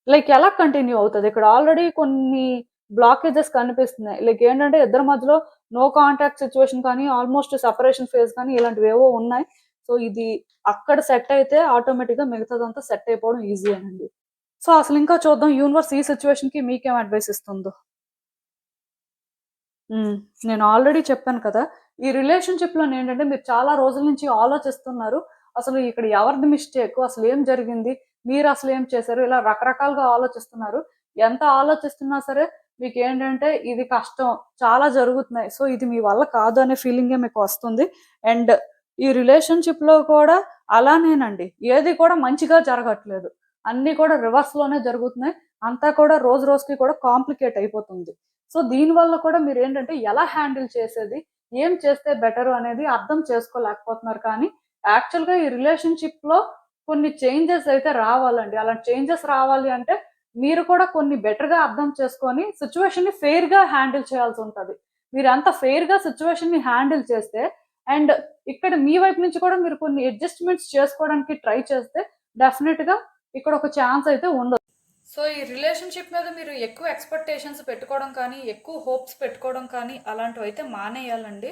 లైక్ ఎలా కంటిన్యూ అవుతది? ఇక్కడ ఆల్రెడీ కొన్ని బ్లాకేజెస్ కనిపిస్తున్నాయి. లైక్ ఏంటంటే ఇద్దరి మధ్యలో నో కాంటాక్ట్ సిట్యుయేషన్ కానీ, ఆల్‌మోస్ట్ సెపరేషన్ ఫేజ్ కానీ ఇలాంటివేవో ఉన్నాయి. సో, ఇది అక్కడ సెట్ అయితే ఆటోమేటిక్‌గా మిగతాదంతా సెట్ అయిపోవడం ఈజీయేనండి. సో, అసలింకా చూద్దాం యూనివర్స్ ఈ సిట్యుయేషన్‌కి మీకేం అడ్వైస్ ఇస్తుందో. హ్మ్. నేను ఆల్రెడీ చెప్పాను కదా! ఈ రిలేషన్‌షిప్‌లోనేంటంటే మీరు చాలా రోజుల నుంచి ఆలోచిస్తున్నారు. అసలు ఇక్కడ ఎవరిది మిస్టేకు? అసలేం జరిగింది? మీరసలేం చేశారు? ఇలా రకరకాలుగా ఆలోచిస్తున్నారు. ఎంత ఆలోచిస్తున్నా సరే మీకేంటంటే ఇది కష్టం. చాలా జరుగుతున్నాయి. సో, ఇది మీ వల్ల కాదు అనే ఫీలింగే మీకు వస్తుంది. అండ్ ఈ రిలేషన్‌షిప్‌లో కూడా అలానేనండి. ఏది కూడా మంచిగా జరగట్లేదు. అన్నీ కూడా రివర్స్‌లోనే జరుగుతున్నాయి. అంతా కూడా రోజు రోజుకి కూడా కాంప్లికేట్ అయిపోతుంది. సో, దీనివల్ల కూడా మీరేంటంటే ఎలా హ్యాండిల్ చేసేది? ఏం చేస్తే బెటరు అనేది అర్థం చేసుకోలేకపోతున్నారు. కానీ యాక్చువల్‌గా ఈ రిలేషన్‌షిప్‌లో కొన్ని చేంజెస్ అయితే రావాలండి. అలాంటి చేంజెస్ రావాలి అంటే మీరు కూడా కొన్ని బెటర్‌గా అర్థం చేసుకొని సిట్యుయేషన్‌ని ఫెయిర్‌గా హ్యాండిల్ చేయాల్సుంటది. మీరెంత ఫెయిర్‌గా సిట్యుయేషన్‌ని హ్యాండిల్ చేస్తే అండ్ ఇక్కడ మీ వైపు నుంచి కూడా మీరు కొన్ని అడ్జస్ట్‌మెంట్స్ చేసుకోవడానికి ట్రై చేస్తే డెఫినిట్‌గా ఇక్కడ ఒక ఛాన్స్ అయితే ఉండదు. సో, ఈ రిలేషన్‌షిప్ మీద మీరు ఎక్కువ ఎక్స్‌పెక్టేషన్స్ పెట్టుకోవడం కానీ, ఎక్కువ హోప్స్ పెట్టుకోవడం కానీ అలాంటివైతే మానేయాలండి.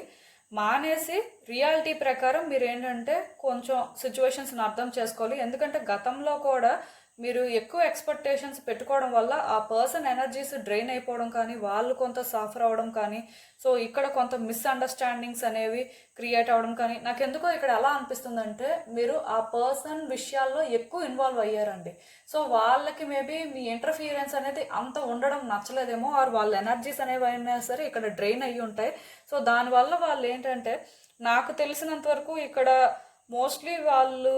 మానేసి రియాలిటీ ప్రకారం మీరేంటంటే కొంచెం సిట్యుయేషన్స్‌ని అర్థం చేసుకోవాలి. ఎందుకంటే గతంలో కూడా మీరు ఎక్కువ ఎక్స్‌పెక్టేషన్స్ పెట్టుకోవడం వల్ల ఆ పర్సన్ ఎనర్జీస్ డ్రైన్ అయిపోవడం కానీ, వాళ్ళు కొంత సఫర్ అవ్వడం కానీ, సో, ఇక్కడ కొంత మిస్‌అండర్‌స్టాండింగ్స్ అనేవి క్రియేట్ అవ్వడం కానీ, నాకెందుకో ఇక్కడ ఎలా అనిపిస్తుందంటే మీరు ఆ పర్సన్ విషయాల్లో ఎక్కువ ఇన్వాల్వ్ అయ్యారండి. సో, వాళ్ళకి మేబీ మీ ఇంటర్ఫియరెన్స్ అనేది అంత ఉండడం నచ్చలేదేమో ఆర్ వాళ్ళ ఎనర్జీస్ అనేవైనా సరే ఇక్కడ డ్రైన్ అయ్యి ఉంటాయి. సో, దానివల్ల వాళ్ళేంటంటే నాకు తెలిసినంత వరకు ఇక్కడ మోస్ట్‌లీ వాళ్ళు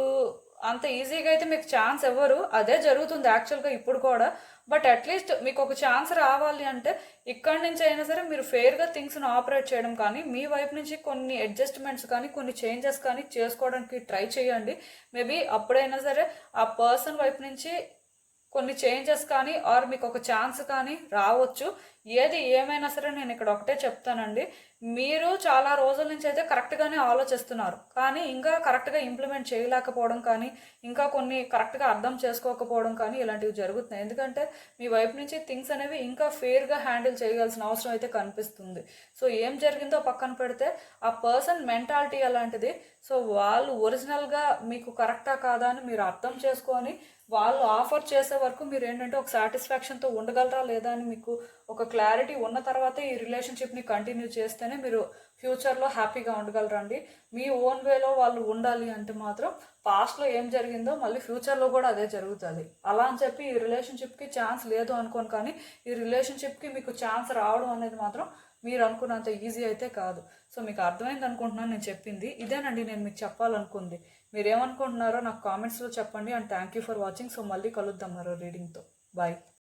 అంత ఈజీగా అయితే మీకు ఛాన్స్ ఇవ్వరు. అదే జరుగుతుంది యాక్చువల్‌గా ఇప్పుడు కూడా. బట్ అట్‌లీస్ట్ మీకొక ఛాన్స్ రావాలి అంటే ఇక్కడి నుంచి అయినా సరే మీరు ఫెయిర్‌గా థింగ్స్‌ని ఆపరేట్ చేయడం కానీ, మీ వైపు నుంచి కొన్ని అడ్జస్ట్‌మెంట్స్ కానీ, కొన్ని చేంజెస్ కానీ చేసుకోవడానికి ట్రై చేయండి. మేబీ అప్పుడైనా సరే ఆ పర్సన్ వైపు నుంచి కొన్ని చేంజెస్ కానీ ఆర్ మీకు ఒక ఛాన్స్ కానీ రావచ్చు. ఏది ఏమైనా సరే నేను ఇక్కడ ఒకటే చెప్తానండి. మీరు చాలా రోజుల నుంచి అయితే కరెక్ట్‌గానే ఆలోచిస్తున్నారు. కానీ ఇంకా కరెక్ట్‌గా ఇంప్లిమెంట్ చేయలేకపోవడం కానీ, ఇంకా కొన్ని కరెక్ట్‌గా అర్థం చేసుకోకపోవడం కానీ ఇలాంటివి జరుగుతున్నాయి. ఎందుకంటే మీ వైపు నుంచి థింగ్స్ అనేవి ఇంకా ఫెయిర్‌గా హ్యాండిల్ చేయవలసిన అవసరం అయితే కనిపిస్తుంది. సో, ఏం జరిగిందో పక్కన పెడితే ఆ పర్సన్ మెంటాలిటీ అలాంటిది. సో, వాళ్ళు ఒరిజినల్‌గా మీకు కరెక్టా కాదా అని మీరు అర్థం చేసుకొని వాళ్ళు ఆఫర్ చేసే వరకు మీరేంటంటే ఒక సాటిస్ఫాక్షన్‌తో ఉండగలరా లేదా అని మీకు ఒక క్లారిటీ ఉన్న తర్వాతే ఈ రిలేషన్‌షిప్‌ని కంటిన్యూ చేస్తేనే మీరు ఫ్యూచర్‌లో హ్యాపీగా ఉండగలరండి. మీ ఓన్ వేలో వాళ్ళు ఉండాలి అంటే మాత్రం పాస్ట్‌లో ఏం జరిగిందో మళ్ళీ ఫ్యూచర్‌లో కూడా అదే జరుగుతది. అలా అని చెప్పి ఈ రిలేషన్‌షిప్‌కి ఛాన్స్ లేదు అనుకోను కానీ, ఈ రిలేషన్‌షిప్‌కి మీకు ఛాన్స్ రావడం అనేది మాత్రం మీరు అనుకున్నంత ఈజీ అయితే కాదు. సో, మీకు అర్థమైంది అనుకుంటున్నాను నేను చెప్పింది. ఇదేనండి నేను మీకు చెప్పాలనుకుంది. మీరేమనుకుంటున్నారో నాకు కామెంట్స్‌లో చెప్పండి. And thank you for watching. So, మళ్ళీ కలుద్దాం మరో రీడింగ్‌తో. బాయ్.